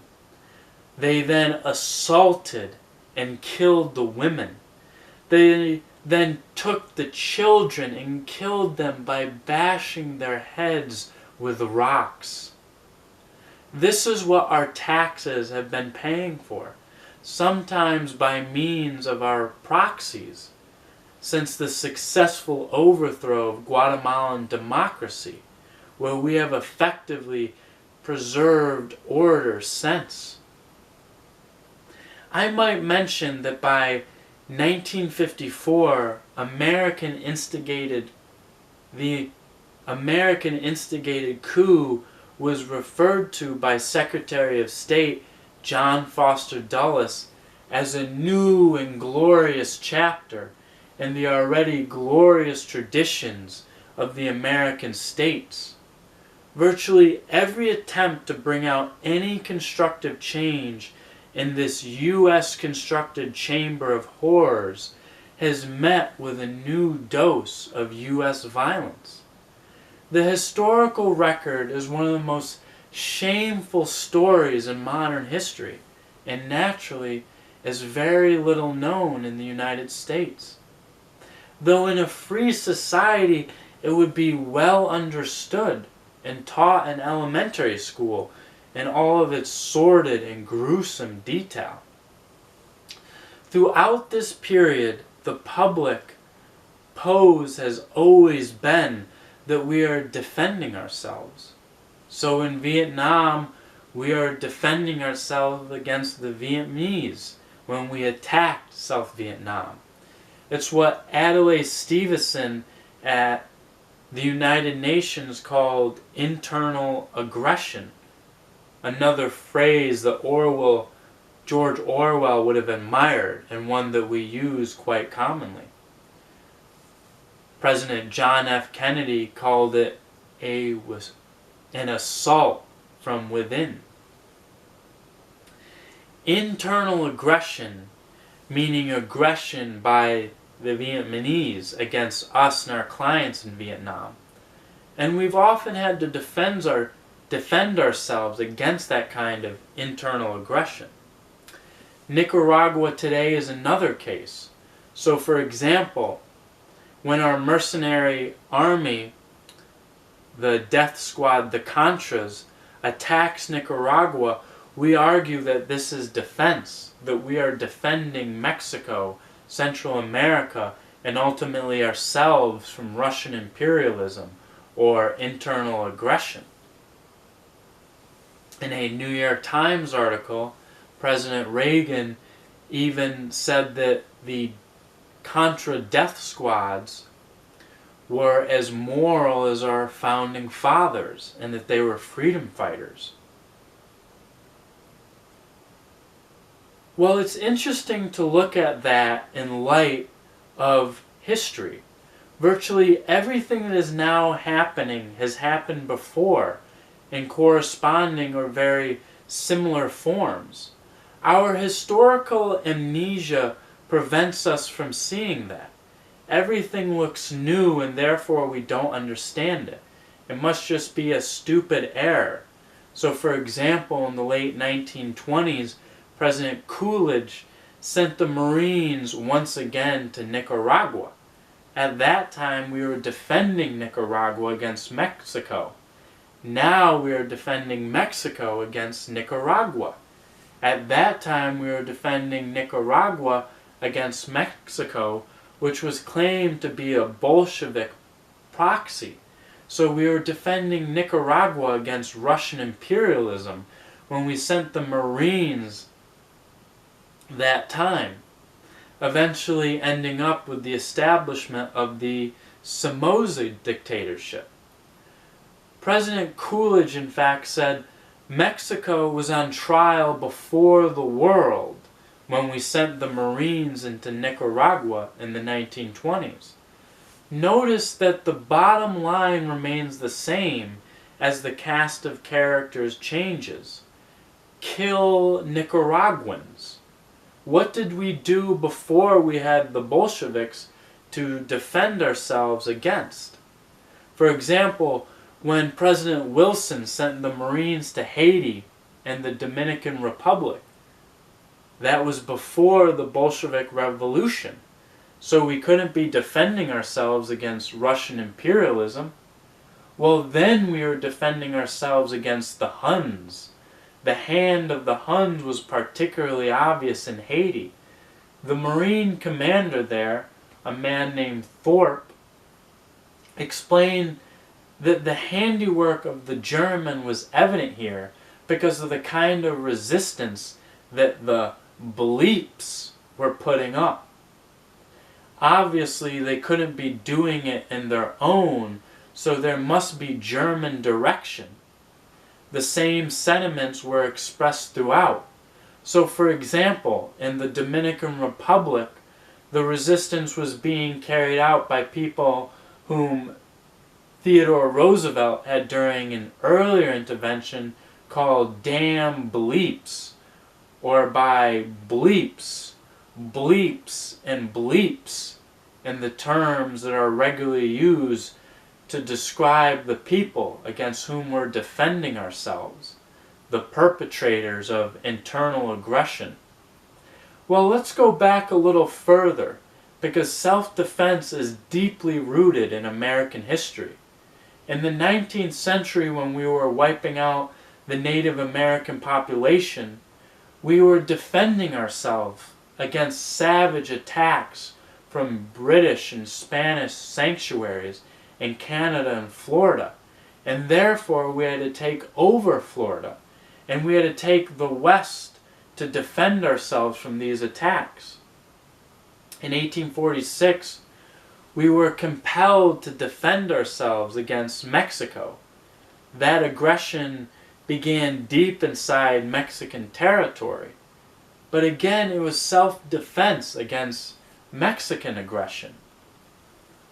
They then assaulted and killed the women. They then took the children and killed them by bashing their heads with rocks. This is what our taxes have been paying for, sometimes by means of our proxies, since the successful overthrow of Guatemalan democracy, where we have effectively preserved order since. I might mention that by 1954, the American instigated coup was referred to by Secretary of State John Foster Dulles as a new and glorious chapter in the already glorious traditions of the American states. Virtually every attempt to bring out any constructive change in this US-constructed chamber of horrors has met with a new dose of US violence. The historical record is one of the most shameful stories in modern history, and naturally is very little known in the United States. Though in a free society it would be well understood and taught in elementary school in all of its sordid and gruesome detail. Throughout this period, the public pose has always been that we are defending ourselves. So in Vietnam, we are defending ourselves against the Vietnamese when we attacked South Vietnam. It's what Adlai Stevenson at the United Nations called internal aggression, another phrase that George Orwell would have admired, and one that we use quite commonly. President John F. Kennedy called it an assault from within. Internal aggression, meaning aggression by the Vietnamese against us and our clients in Vietnam. And we've often had to defend ourselves against that kind of internal aggression. Nicaragua today is another case. So for example, when our mercenary army, the death squad, the Contras, attacks Nicaragua, we argue that this is defense, that we are defending Mexico, Central America, and ultimately ourselves from Russian imperialism or internal aggression. In a New York Times article, President Reagan even said that the Contra death squads were as moral as our founding fathers, and that they were freedom fighters. Well, it's interesting to look at that in light of history. Virtually everything that is now happening has happened before in corresponding or very similar forms. Our historical amnesia prevents us from seeing that. Everything looks new and therefore we don't understand it. It must just be a stupid error. So for example, in the late 1920s, President Coolidge sent the Marines once again to Nicaragua. At that time we were defending Nicaragua against Mexico. Now we are defending Mexico against Nicaragua. At that time we were defending Nicaragua against Mexico, which was claimed to be a Bolshevik proxy. So we were defending Nicaragua against Russian imperialism when we sent the Marines that time, eventually ending up with the establishment of the Somoza dictatorship. President Coolidge, in fact, said Mexico was on trial before the world when we sent the Marines into Nicaragua in the 1920s. Notice that the bottom line remains the same as the cast of characters changes. Kill Nicaraguans. What did we do before we had the Bolsheviks to defend ourselves against? For example, when President Wilson sent the Marines to Haiti and the Dominican Republic, that was before the Bolshevik Revolution. So we couldn't be defending ourselves against Russian imperialism. Well, then we were defending ourselves against the Huns. The hand of the Huns was particularly obvious in Haiti. The Marine commander there, a man named Thorpe, explained that the handiwork of the German was evident here because of the kind of resistance that the bleeps were putting up. Obviously, they couldn't be doing it in their own, so there must be German direction. The same sentiments were expressed throughout. So, for example, in the Dominican Republic, the resistance was being carried out by people whom Theodore Roosevelt had during an earlier intervention called damn bleeps, or by bleeps, bleeps, and bleeps, in the terms that are regularly used to describe the people against whom we're defending ourselves, the perpetrators of internal aggression. Well, let's go back a little further, because self-defense is deeply rooted in American history. In the 19th century, when we were wiping out the Native American population, we were defending ourselves against savage attacks from British and Spanish sanctuaries in Canada and Florida. And therefore we had to take over Florida. And we had to take the West to defend ourselves from these attacks. In 1846, we were compelled to defend ourselves against Mexico. That aggression began deep inside Mexican territory. But again, it was self-defense against Mexican aggression.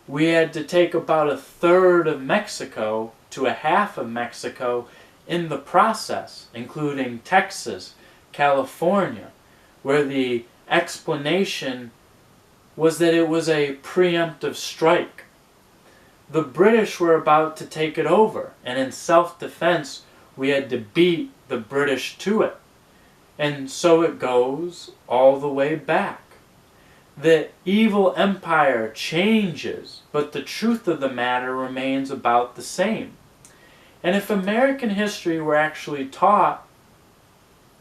We had to take about a third of Mexico to a half of Mexico in the process, including Texas, California, where the explanation was that it was a preemptive strike. The British were about to take it over, and in self-defense we had to beat the British to it. And so it goes all the way back. The evil empire changes, but the truth of the matter remains about the same. And if American history were actually taught,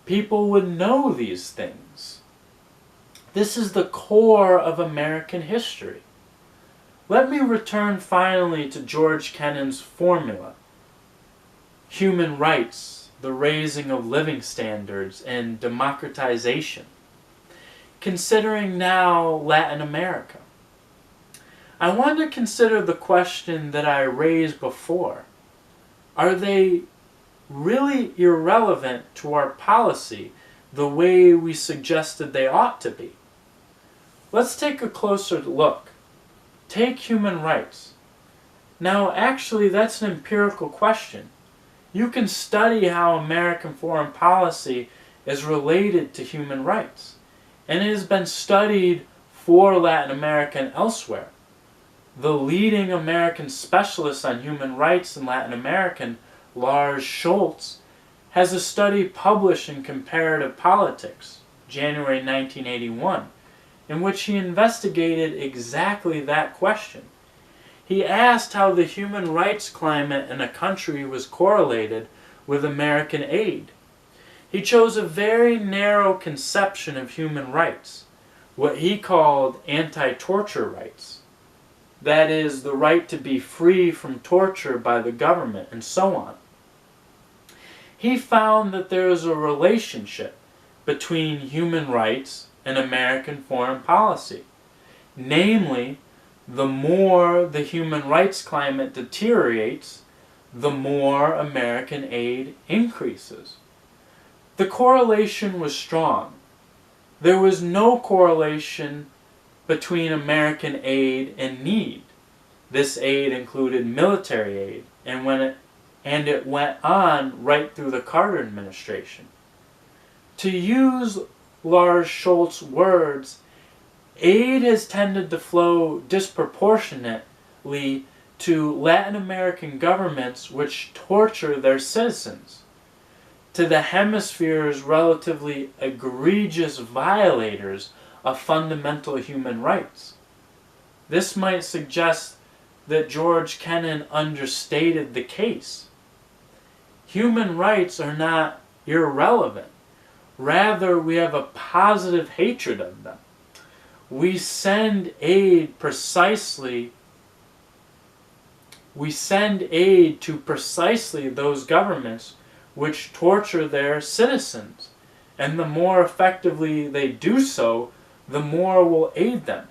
people would know these things. This is the core of American history. Let me return finally to George Kennan's formula. Human rights the raising of living standards, and democratization. Considering now Latin America, I want to consider the question that I raised before. Are they really irrelevant to our policy the way we suggested they ought to be? Let's take a closer look. Take human rights. Now, actually, that's an empirical question. You can study how American foreign policy is related to human rights, and it has been studied for Latin America and elsewhere. The leading American specialist on human rights in Latin America, Lars Schultz, has a study published in Comparative Politics, January 1981, in which he investigated exactly that question. He asked how the human rights climate in a country was correlated with American aid. He chose a very narrow conception of human rights, what he called anti-torture rights. That is, the right to be free from torture by the government, and so on. He found that there is a relationship between human rights and American foreign policy. Namely, the more the human rights climate deteriorates, the more American aid increases. The correlation was strong. There was no correlation between American aid and need. This aid included military aid, and it went on right through the Carter administration. To use Lars Schultz's words, aid has tended to flow disproportionately to Latin American governments which torture their citizens, to the hemisphere's relatively egregious violators of fundamental human rights. This might suggest that George Kennan understated the case. Human rights are not irrelevant. Rather, we have a positive hatred of them. We send aid to precisely those governments which torture their citizens, and the more effectively they do so, the more we'll aid them.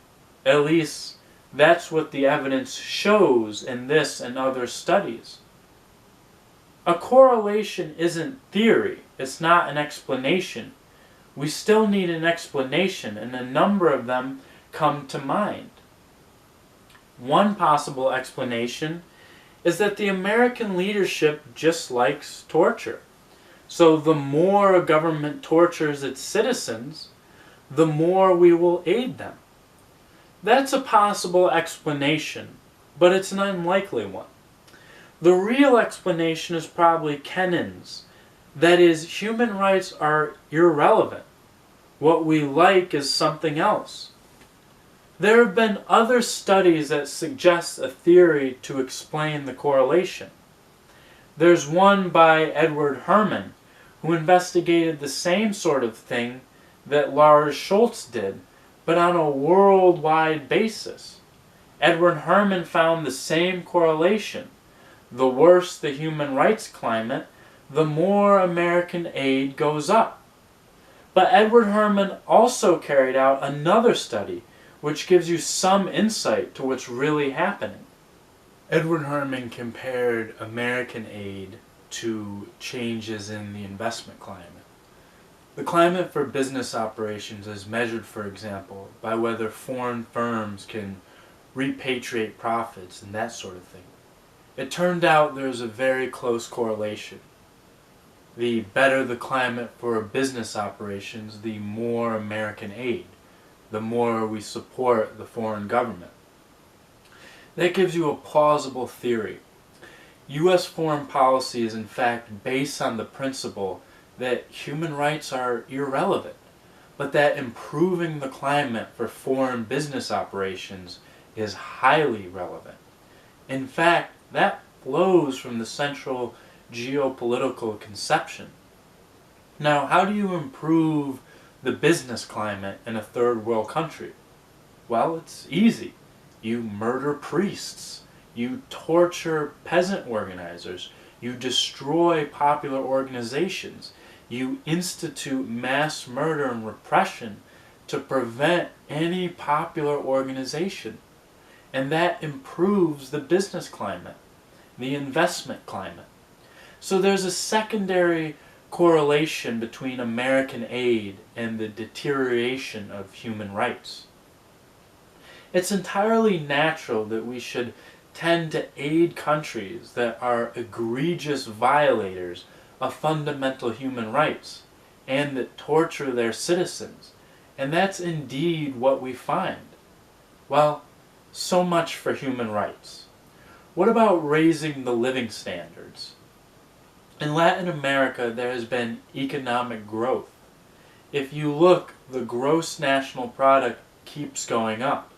At least, that's what the evidence shows in this and other studies. A correlation isn't theory, it's not an explanation. We still need an explanation, and a number of them come to mind. One possible explanation is that the American leadership just likes torture. So the more a government tortures its citizens, the more we will aid them. That's a possible explanation, but it's an unlikely one. The real explanation is probably Kennan's. That is, human rights are irrelevant. What we like is something else. There have been other studies that suggest a theory to explain the correlation. There's one by Edward Herman, who investigated the same sort of thing that Lars Schultz did, but on a worldwide basis. Edward Herman found the same correlation. The worse the human rights climate, the more American aid goes up. But Edward Herman also carried out another study which gives you some insight to what's really happening. Edward Herman compared American aid to changes in the investment climate. The climate for business operations is measured, for example, by whether foreign firms can repatriate profits and that sort of thing. It turned out there's a very close correlation. The better the climate for business operations, the more American aid, the more we support the foreign government. That gives you a plausible theory. U.S. foreign policy is in fact based on the principle that human rights are irrelevant, but that improving the climate for foreign business operations is highly relevant. In fact, that flows from the central geopolitical conception. Now, how do you improve the business climate in a third world country? Well, it's easy. You murder priests. You torture peasant organizers. You destroy popular organizations. You institute mass murder and repression to prevent any popular organization. And that improves the business climate, the investment climate. So there's a secondary correlation between American aid and the deterioration of human rights. It's entirely natural that we should tend to aid countries that are egregious violators of fundamental human rights and that torture their citizens. And that's indeed what we find. Well, so much for human rights. What about raising the living standards? In Latin America, there has been economic growth. If you look, the gross national product keeps going up.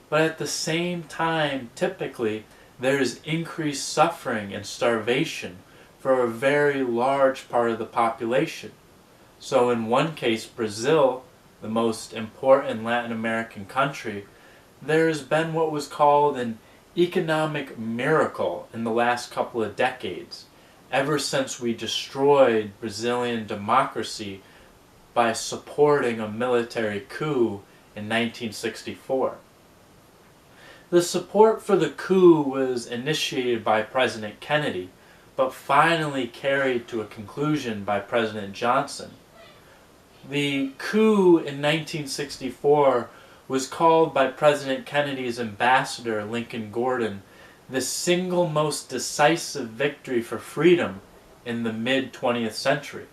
But at the same time, typically, there is increased suffering and starvation for a very large part of the population. So in one case, Brazil, the most important Latin American country, there has been what was called an economic miracle in the last couple of decades, ever since we destroyed Brazilian democracy by supporting a military coup in 1964. The support for the coup was initiated by President Kennedy, but finally carried to a conclusion by President Johnson. The coup in 1964 was called by President Kennedy's ambassador, Lincoln Gordon, the single most decisive victory for freedom in the mid-20th century.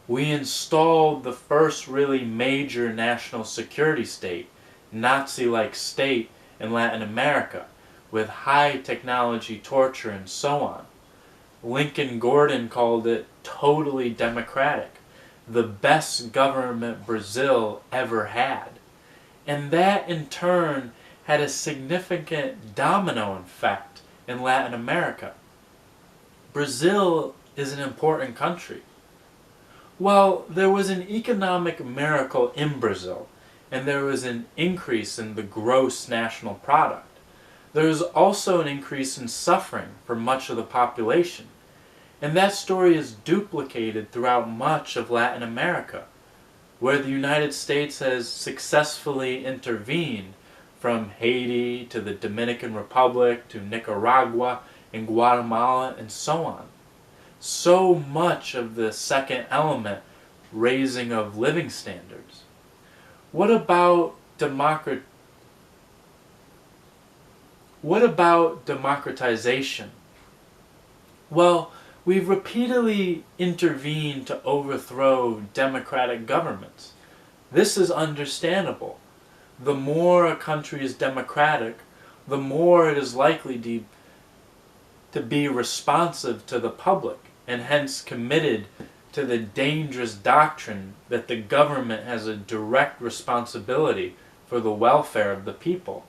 We installed the first really major national security state, Nazi-like state, in Latin America, with high technology torture and so on. Lincoln Gordon called it totally democratic, the best government Brazil ever had. And that in turn had a significant domino effect in Latin America. Brazil is an important country. Well, there was an economic miracle in Brazil, and there was an increase in the gross national product. There was also an increase in suffering for much of the population. And that story is duplicated throughout much of Latin America, where the United States has successfully intervened, from Haiti to the Dominican Republic to Nicaragua and Guatemala and so on. So much of the second element, raising of living standards. What about democratization? Well, we've repeatedly intervened to overthrow democratic governments. This is understandable. The more a country is democratic, the more it is likely to be responsive to the public, and hence committed to the dangerous doctrine that the government has a direct responsibility for the welfare of the people,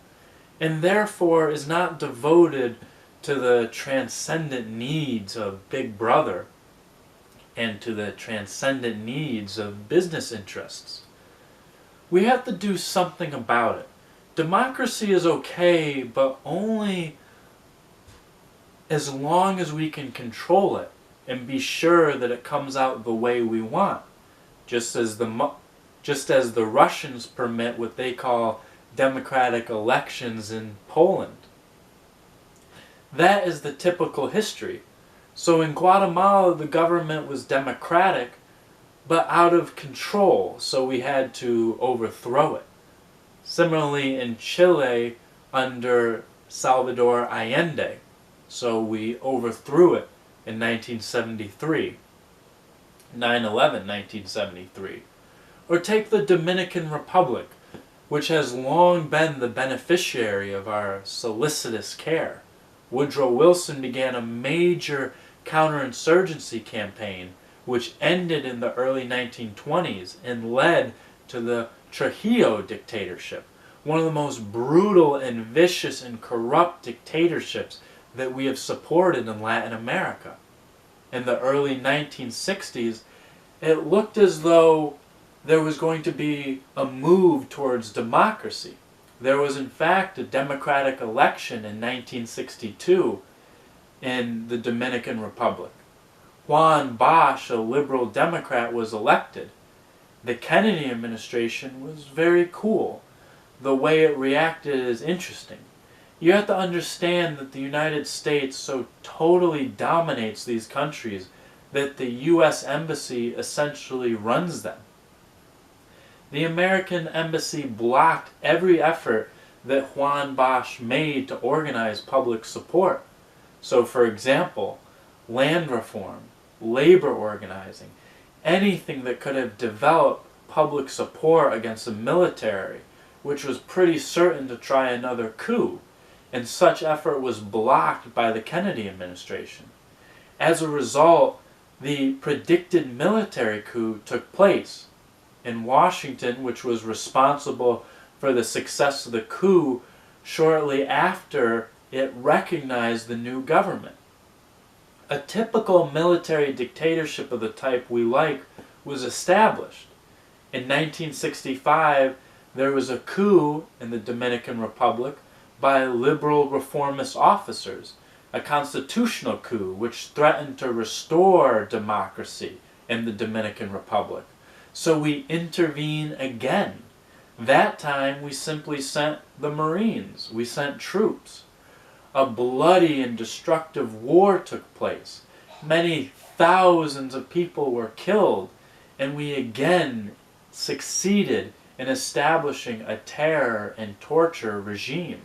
and therefore is not devoted to the transcendent needs of Big Brother and to the transcendent needs of business interests. We have to do something about it. Democracy is okay, but only as long as we can control it and be sure that it comes out the way we want, just as the Russians permit what they call democratic elections in Poland. That is the typical history. So in Guatemala, the government was democratic, but out of control, so we had to overthrow it. Similarly in Chile, under Salvador Allende, so we overthrew it in 1973, 9/11, 1973. Or take the Dominican Republic, which has long been the beneficiary of our solicitous care. Woodrow Wilson began a major counterinsurgency campaign which ended in the early 1920s and led to the Trujillo dictatorship, one of the most brutal and vicious and corrupt dictatorships that we have supported in Latin America. In the early 1960s, it looked as though there was going to be a move towards democracy. There was in fact a democratic election in 1962, in the Dominican Republic. Juan Bosch, a liberal Democrat, was elected. The Kennedy administration was very cool. The way it reacted is interesting. You have to understand that the United States so totally dominates these countries that the U.S. Embassy essentially runs them. The American Embassy blocked every effort that Juan Bosch made to organize public support. So, for example, land reform, labor organizing, anything that could have developed public support against the military, which was pretty certain to try another coup, and such effort was blocked by the Kennedy administration. As a result, the predicted military coup took place, and Washington, which was responsible for the success of the coup, shortly after it recognized the new government. A typical military dictatorship of the type we like was established. In 1965, there was a coup in the Dominican Republic by liberal reformist officers, a constitutional coup which threatened to restore democracy in the Dominican Republic. So we intervene again. That time we simply sent the Marines, we sent troops. A bloody and destructive war took place. Many thousands of people were killed, and we again succeeded in establishing a terror and torture regime.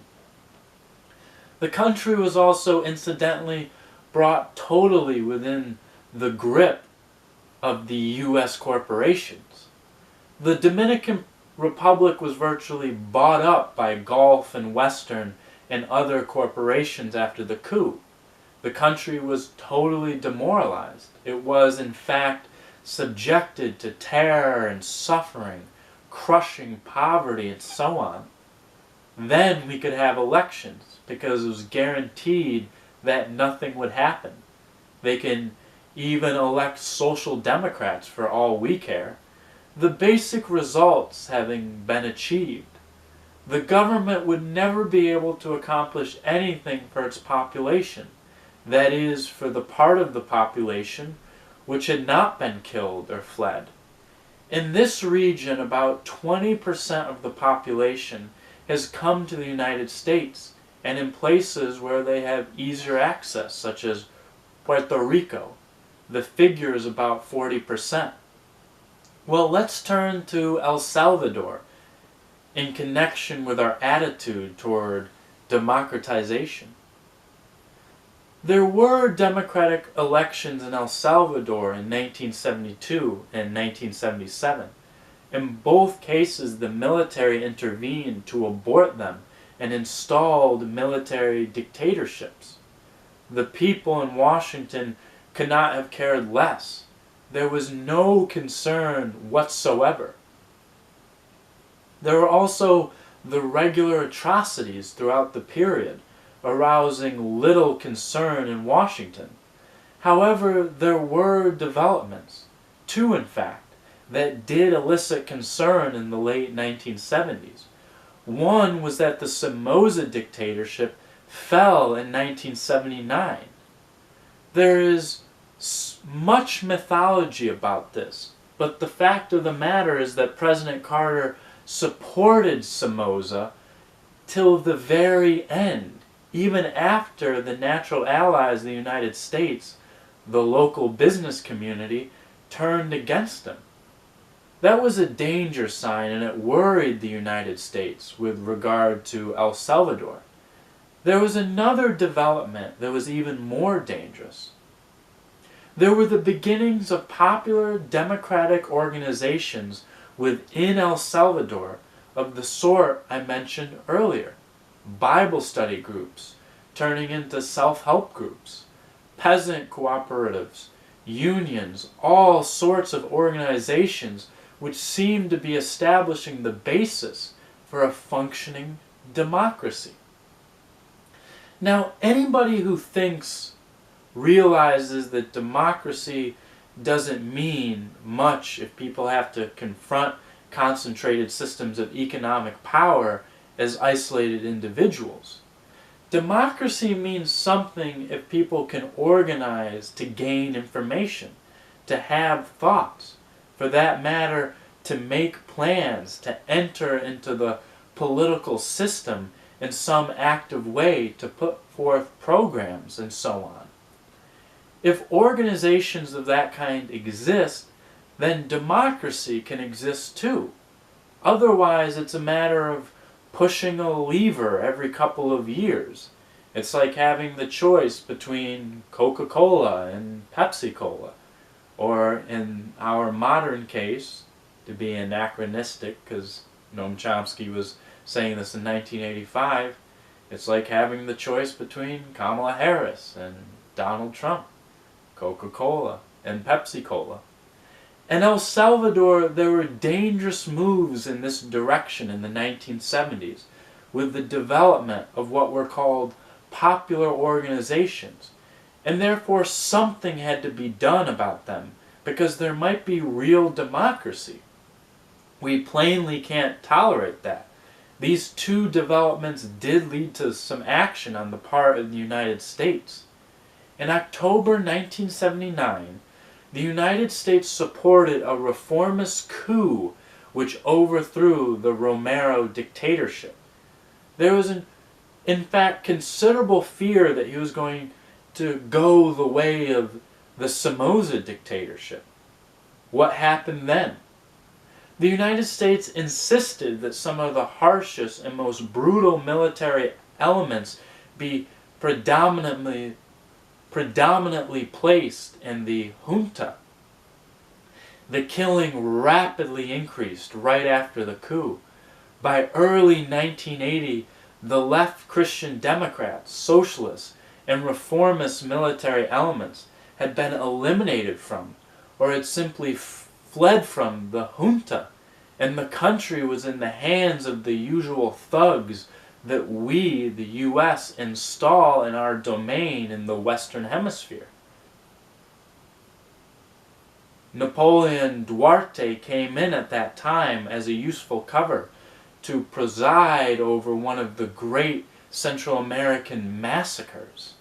The country was also incidentally brought totally within the grip of the U.S. corporations. The Dominican Republic was virtually bought up by Gulf and Western and other corporations after the coup. The country was totally demoralized. It was, in fact, subjected to terror and suffering, crushing poverty, and so on. Then we could have elections, because it was guaranteed that nothing would happen. They can even elect social democrats for all we care. The basic results having been achieved, the government would never be able to accomplish anything for its population. That is, for the part of the population which had not been killed or fled. In this region, about 20% of the population has come to the United States, and in places where they have easier access, such as Puerto Rico, the figure is about 40%. Well, let's turn to El Salvador in connection with our attitude toward democratization. There were democratic elections in El Salvador in 1972 and 1977. In both cases, the military intervened to abort them and installed military dictatorships. The people in Washington could not have cared less. There was no concern whatsoever. There were also the regular atrocities throughout the period, arousing little concern in Washington. However, there were developments, two in fact, that did elicit concern in the late 1970s. One was that the Somoza dictatorship fell in 1979. There is much mythology about this, but the fact of the matter is that President Carter supported Somoza till the very end, even after the natural allies of the United States, the local business community, turned against him. That was a danger sign, and it worried the United States with regard to El Salvador. There was another development that was even more dangerous. There were the beginnings of popular democratic organizations within El Salvador of the sort I mentioned earlier. Bible study groups turning into self-help groups, peasant cooperatives, unions, all sorts of organizations which seemed to be establishing the basis for a functioning democracy. Now, anybody who thinks realizes that democracy doesn't mean much if people have to confront concentrated systems of economic power as isolated individuals. Democracy means something if people can organize to gain information, to have thoughts, for that matter, to make plans, to enter into the political system in some active way, to put forth programs, and so on. If organizations of that kind exist, then democracy can exist too. Otherwise, it's a matter of pushing a lever every couple of years. It's like having the choice between Coca-Cola and Pepsi-Cola. Or in our modern case, to be anachronistic, because Noam Chomsky was saying this in 1985, it's like having the choice between Kamala Harris and Donald Trump, Coca-Cola and Pepsi-Cola. In El Salvador, there were dangerous moves in this direction in the 1970s, with the development of what were called popular organizations, and therefore something had to be done about them, because there might be real democracy. We plainly can't tolerate that. These two developments did lead to some action on the part of the United States. In October 1979, the United States supported a reformist coup which overthrew the Romero dictatorship. There was, in fact, considerable fear that he was going to go the way of the Somoza dictatorship. What happened then? The United States insisted that some of the harshest and most brutal military elements be predominantly placed in the junta. The killing rapidly increased right after the coup. By early 1980, the left Christian Democrats, socialists, and reformist military elements had been eliminated from, or had simply fled from, the junta, and the country was in the hands of the usual thugs that we, the U.S., install in our domain in the Western Hemisphere. Napoleon Duarte came in at that time as a useful cover to preside over one of the great Central American massacres.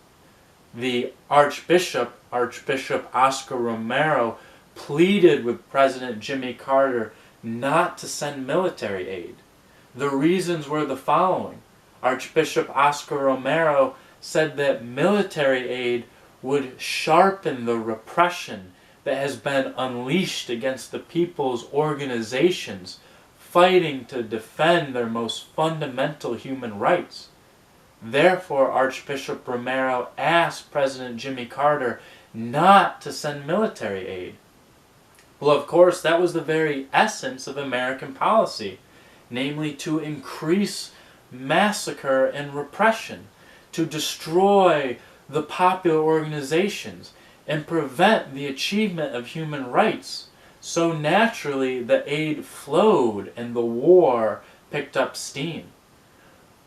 The Archbishop Oscar Romero, pleaded with President Jimmy Carter not to send military aid. The reasons were the following. Archbishop Oscar Romero said that military aid would sharpen the repression that has been unleashed against the people's organizations fighting to defend their most fundamental human rights. Therefore, Archbishop Romero asked President Jimmy Carter not to send military aid. Well, of course, that was the very essence of American policy, namely to increase massacre and repression, to destroy the popular organizations, and prevent the achievement of human rights. So naturally, the aid flowed and the war picked up steam.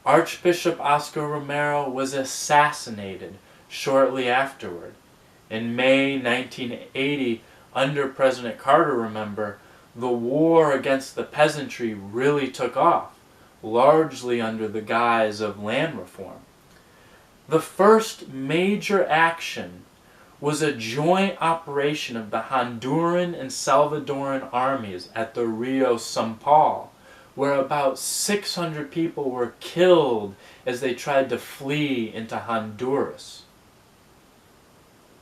Archbishop Oscar Romero was assassinated shortly afterward. In May 1980, under President Carter, remember, the war against the peasantry really took off, largely under the guise of land reform. The first major action was a joint operation of the Honduran and Salvadoran armies at the Rio San Paul, where about 600 people were killed as they tried to flee into Honduras.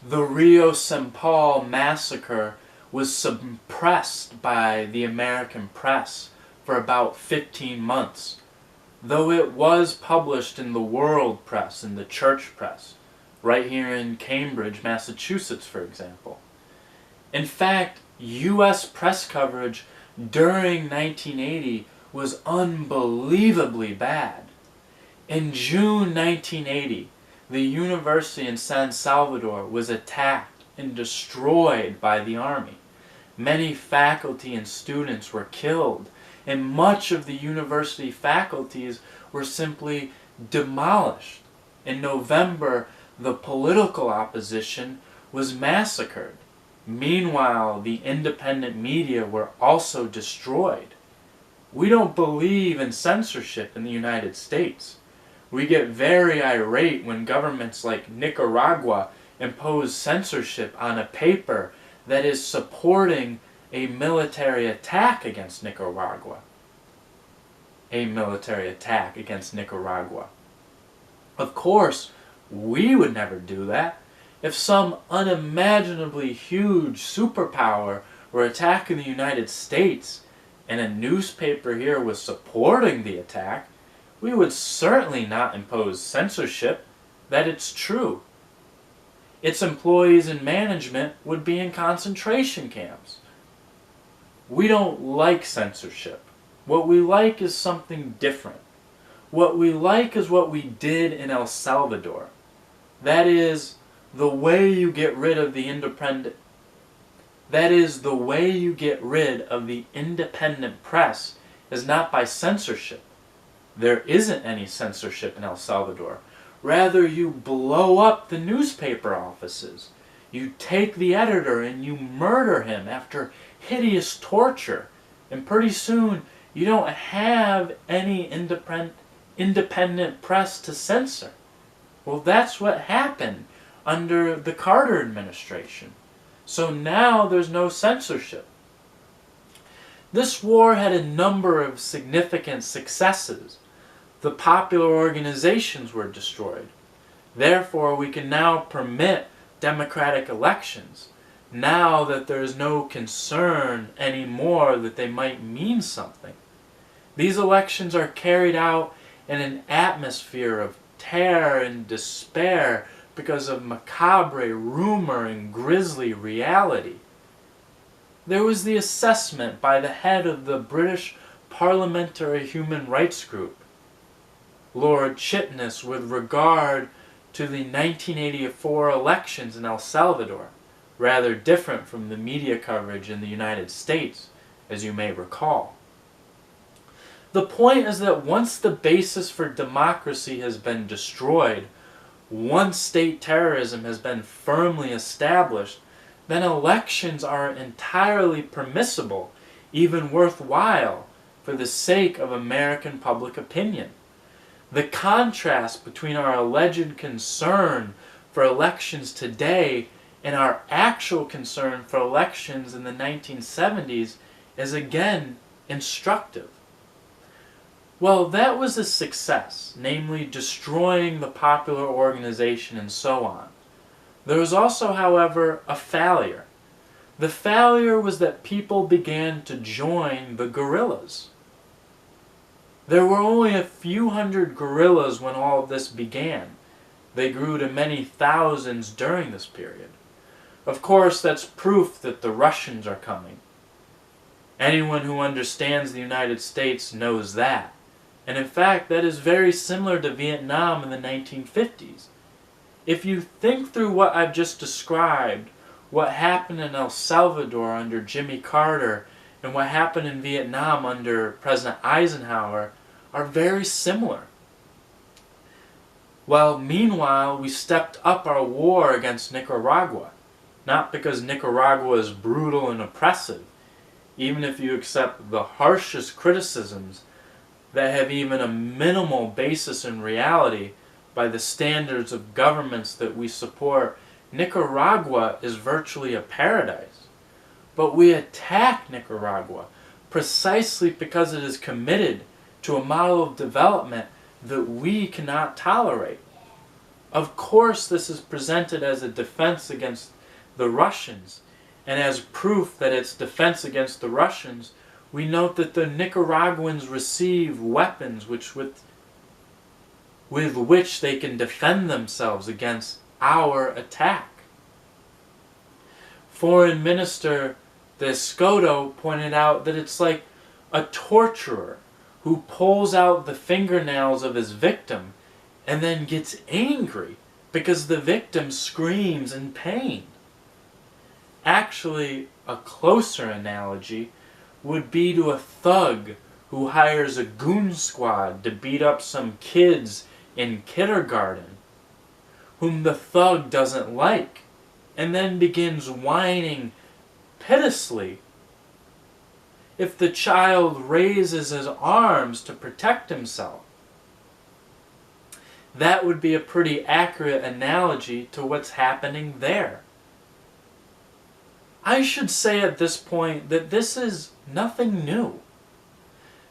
The Rio San Paul massacre was suppressed by the American press for about 15 months, though it was published in the world press, in the church press, right here in Cambridge, Massachusetts, for example. In fact, U.S. press coverage during 1980 was unbelievably bad. In June 1980, the university in San Salvador was attacked and destroyed by the army. Many faculty and students were killed, and much of the university faculties were simply demolished. In November, the political opposition was massacred. Meanwhile, the independent media were also destroyed. We don't believe in censorship in the United States. We get very irate when governments like Nicaragua impose censorship on a paper that is supporting a military attack against Nicaragua. A military attack against Nicaragua. Of course, we would never do that. If some unimaginably huge superpower were attacking the United States and a newspaper here was supporting the attack, we would certainly not impose censorship. That it's true. Its employees and management would be in concentration camps. We don't like censorship. What we like is something different. What we like is what we did in El Salvador. That is the way you get rid of the independent. That is the way you get rid of the independent press is not by censorship. There isn't any censorship in El Salvador. Rather, you blow up the newspaper offices. You take the editor and you murder him after hideous torture. And pretty soon, you don't have any independent press to censor. Well, that's what happened under the Carter administration. So now there's no censorship. This war had a number of significant successes. The popular organizations were destroyed. Therefore, we can now permit democratic elections, now that there is no concern anymore that they might mean something. These elections are carried out in an atmosphere of terror and despair because of macabre rumor and grisly reality. There was the assessment by the head of the British Parliamentary Human Rights Group, Lord Chitness, with regard to the 1984 elections in El Salvador, rather different from the media coverage in the United States, as you may recall. The point is that once the basis for democracy has been destroyed, once state terrorism has been firmly established, then elections are entirely permissible, even worthwhile, for the sake of American public opinion. The contrast between our alleged concern for elections today and our actual concern for elections in the 1970s is again instructive. Well, that was a success, namely destroying the popular organization and so on. There was also, however, a failure. The failure was that people began to join the guerrillas. There were only a few hundred guerrillas when all of this began. They grew to many thousands during this period. Of course, that's proof that the Russians are coming. Anyone who understands the United States knows that. And in fact, that is very similar to Vietnam in the 1950s. If you think through what I've just described, what happened in El Salvador under Jimmy Carter and what happened in Vietnam under President Eisenhower are very similar. Well, meanwhile, we stepped up our war against Nicaragua, not because Nicaragua is brutal and oppressive, even if you accept the harshest criticisms that have even a minimal basis in reality by the standards of governments that we support. Nicaragua is virtually a paradise. But we attack Nicaragua precisely because it is committed to a model of development that we cannot tolerate. Of course, this is presented as a defense against the Russians, and as proof that it's defense against the Russians, we note that the Nicaraguans receive weapons with which they can defend themselves against our attack. Foreign Minister De Escoto pointed out that it's like a torturer who pulls out the fingernails of his victim and then gets angry because the victim screams in pain. Actually, a closer analogy would be to a thug who hires a goon squad to beat up some kids in kindergarten whom the thug doesn't like, and then begins whining piteously. If the child raises his arms to protect himself, that would be a pretty accurate analogy to what's happening there. I should say at this point that this is nothing new.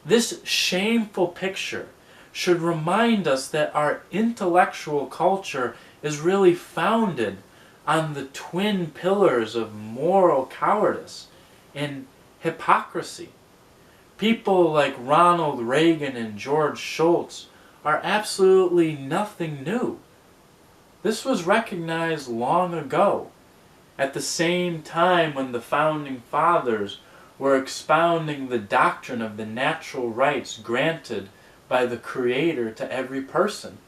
This shameful picture should remind us that our intellectual culture is really founded on the twin pillars of moral cowardice and hypocrisy. People like Ronald Reagan and George Shultz are absolutely nothing new. This was recognized long ago, at the same time when the Founding Fathers were expounding the doctrine of the natural rights granted by the Creator to every person.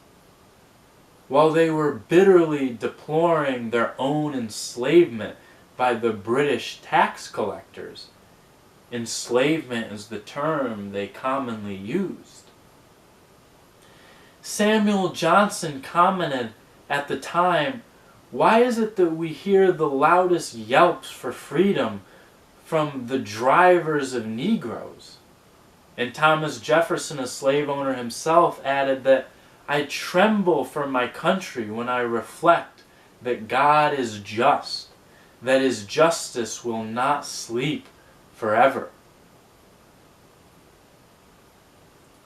While they were bitterly deploring their own enslavement by the British tax collectors. Enslavement is the term they commonly used. Samuel Johnson commented at the time, "Why is it that we hear the loudest yelps for freedom from the drivers of Negroes?" And Thomas Jefferson, a slave owner himself, added that, "I tremble for my country when I reflect that God is just, that His justice will not sleep forever."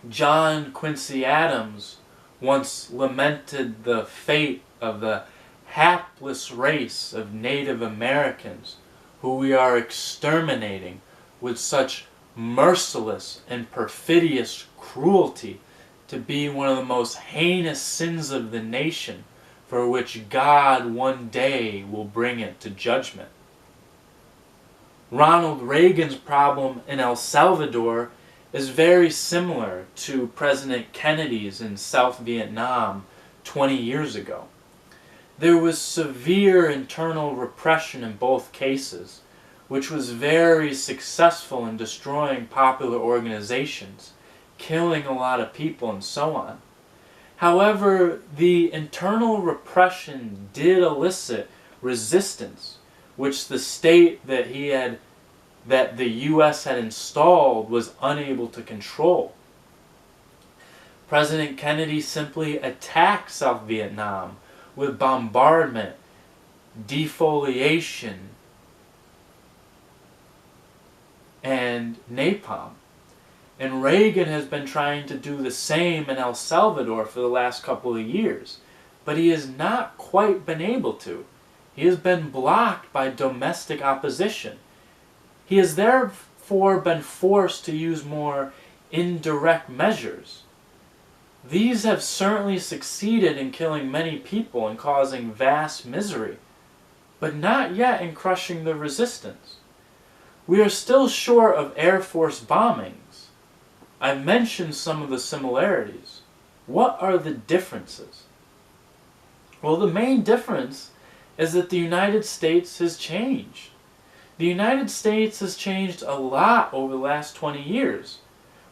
John Quincy Adams once lamented the fate of the hapless race of Native Americans who we are exterminating with such merciless and perfidious cruelty to be one of the most heinous sins of the nation, for which God one day will bring it to judgment. Ronald Reagan's problem in El Salvador is very similar to President Kennedy's in South Vietnam 20 years ago. There was severe internal repression in both cases, which was very successful in destroying popular organizations, killing a lot of people, and so on. However, the internal repression did elicit resistance, which the state that the U.S. had installed was unable to control. President Kennedy simply attacked South Vietnam with bombardment, defoliation, and napalm. And Reagan has been trying to do the same in El Salvador for the last couple of years, but he has not quite been able to. He has been blocked by domestic opposition. He has therefore been forced to use more indirect measures. These have certainly succeeded in killing many people and causing vast misery, but not yet in crushing the resistance. We are still short of Air Force bombings. I've mentioned some of the similarities. What are the differences? Well, the main difference is that the United States has changed. The United States has changed a lot over the last 20 years.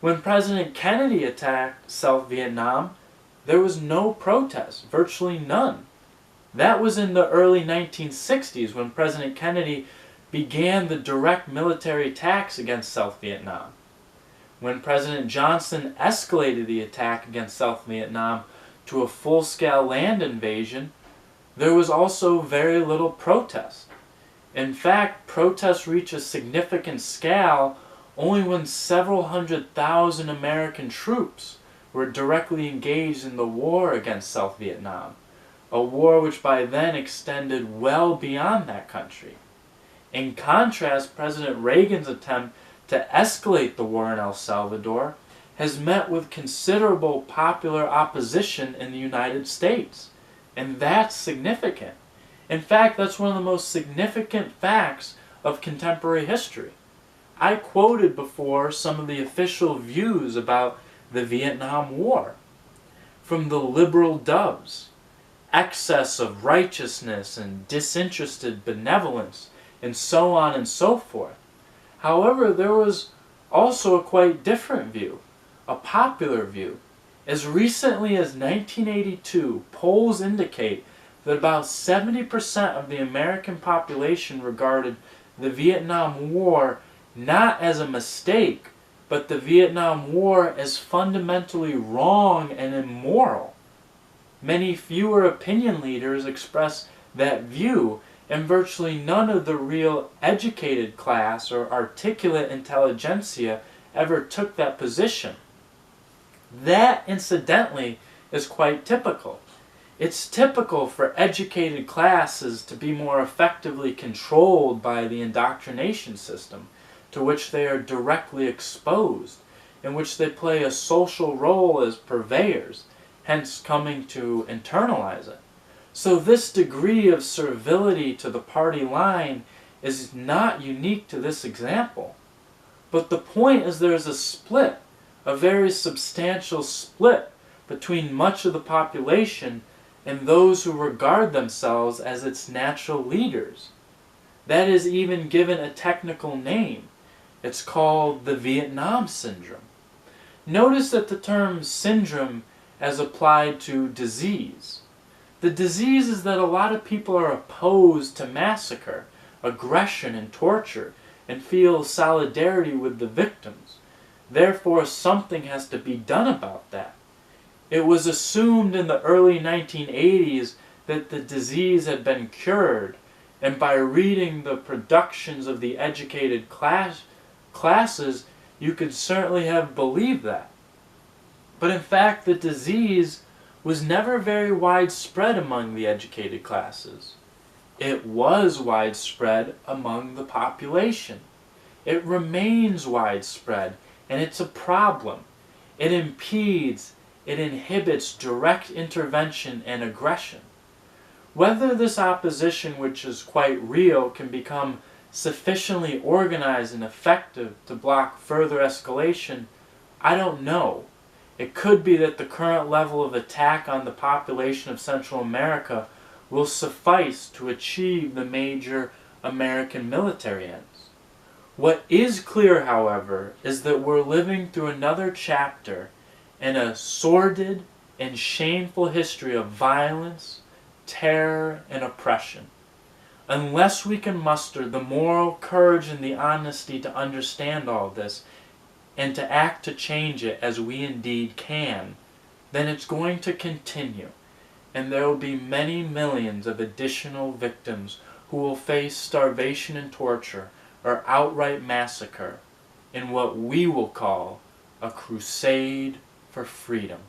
When President Kennedy attacked South Vietnam, there was no protest, virtually none. That was in the early 1960s when President Kennedy began the direct military attacks against South Vietnam. When President Johnson escalated the attack against South Vietnam to a full-scale land invasion, there was also very little protest. In fact, protests reached a significant scale only when several 100,000 American troops were directly engaged in the war against South Vietnam, a war which by then extended well beyond that country. In contrast, President Reagan's attempt to escalate the war in El Salvador has met with considerable popular opposition in the United States, and that's significant. In fact, that's one of the most significant facts of contemporary history. I quoted before some of the official views about the Vietnam War. From the liberal doves, excess of righteousness and disinterested benevolence, and so on and so forth. However, there was also a quite different view, a popular view. As recently as 1982, polls indicate that about 70% of the American population regarded the Vietnam War not as a mistake, but the Vietnam War as fundamentally wrong and immoral. many fewer opinion leaders express that view, and virtually none of the real educated class or articulate intelligentsia ever took that position. That, incidentally, is quite typical. It's typical for educated classes to be more effectively controlled by the indoctrination system to which they are directly exposed, in which they play a social role as purveyors, hence coming to internalize it. So this degree of servility to the party line is not unique to this example. But the point is there's a split, a very substantial split, between much of the population and those who regard themselves as its natural leaders. That is even given a technical name. It's called the Vietnam Syndrome. Notice that the term syndrome as applied to disease. The disease is that a lot of people are opposed to massacre, aggression, and torture, and feel solidarity with the victims. Therefore, something has to be done about that. It was assumed in the early 1980s that the disease had been cured, and by reading the productions of the educated classes, you could certainly have believed that. But in fact, the disease was never very widespread among the educated classes. It was widespread among the population. It remains widespread, and it's a problem. It impedes, it inhibits direct intervention and aggression. Whether this opposition, which is quite real, can become sufficiently organized and effective to block further escalation, I don't know. It could be that the current level of attack on the population of Central America will suffice to achieve the major American military ends. What is clear, however, is that we're living through another chapter in a sordid and shameful history of violence, terror, and oppression. Unless we can muster the moral courage and the honesty to understand all this, and to act to change it as we indeed can, then it's going to continue, and there will be many millions of additional victims who will face starvation and torture, or outright massacre, in what we will call a crusade for freedom.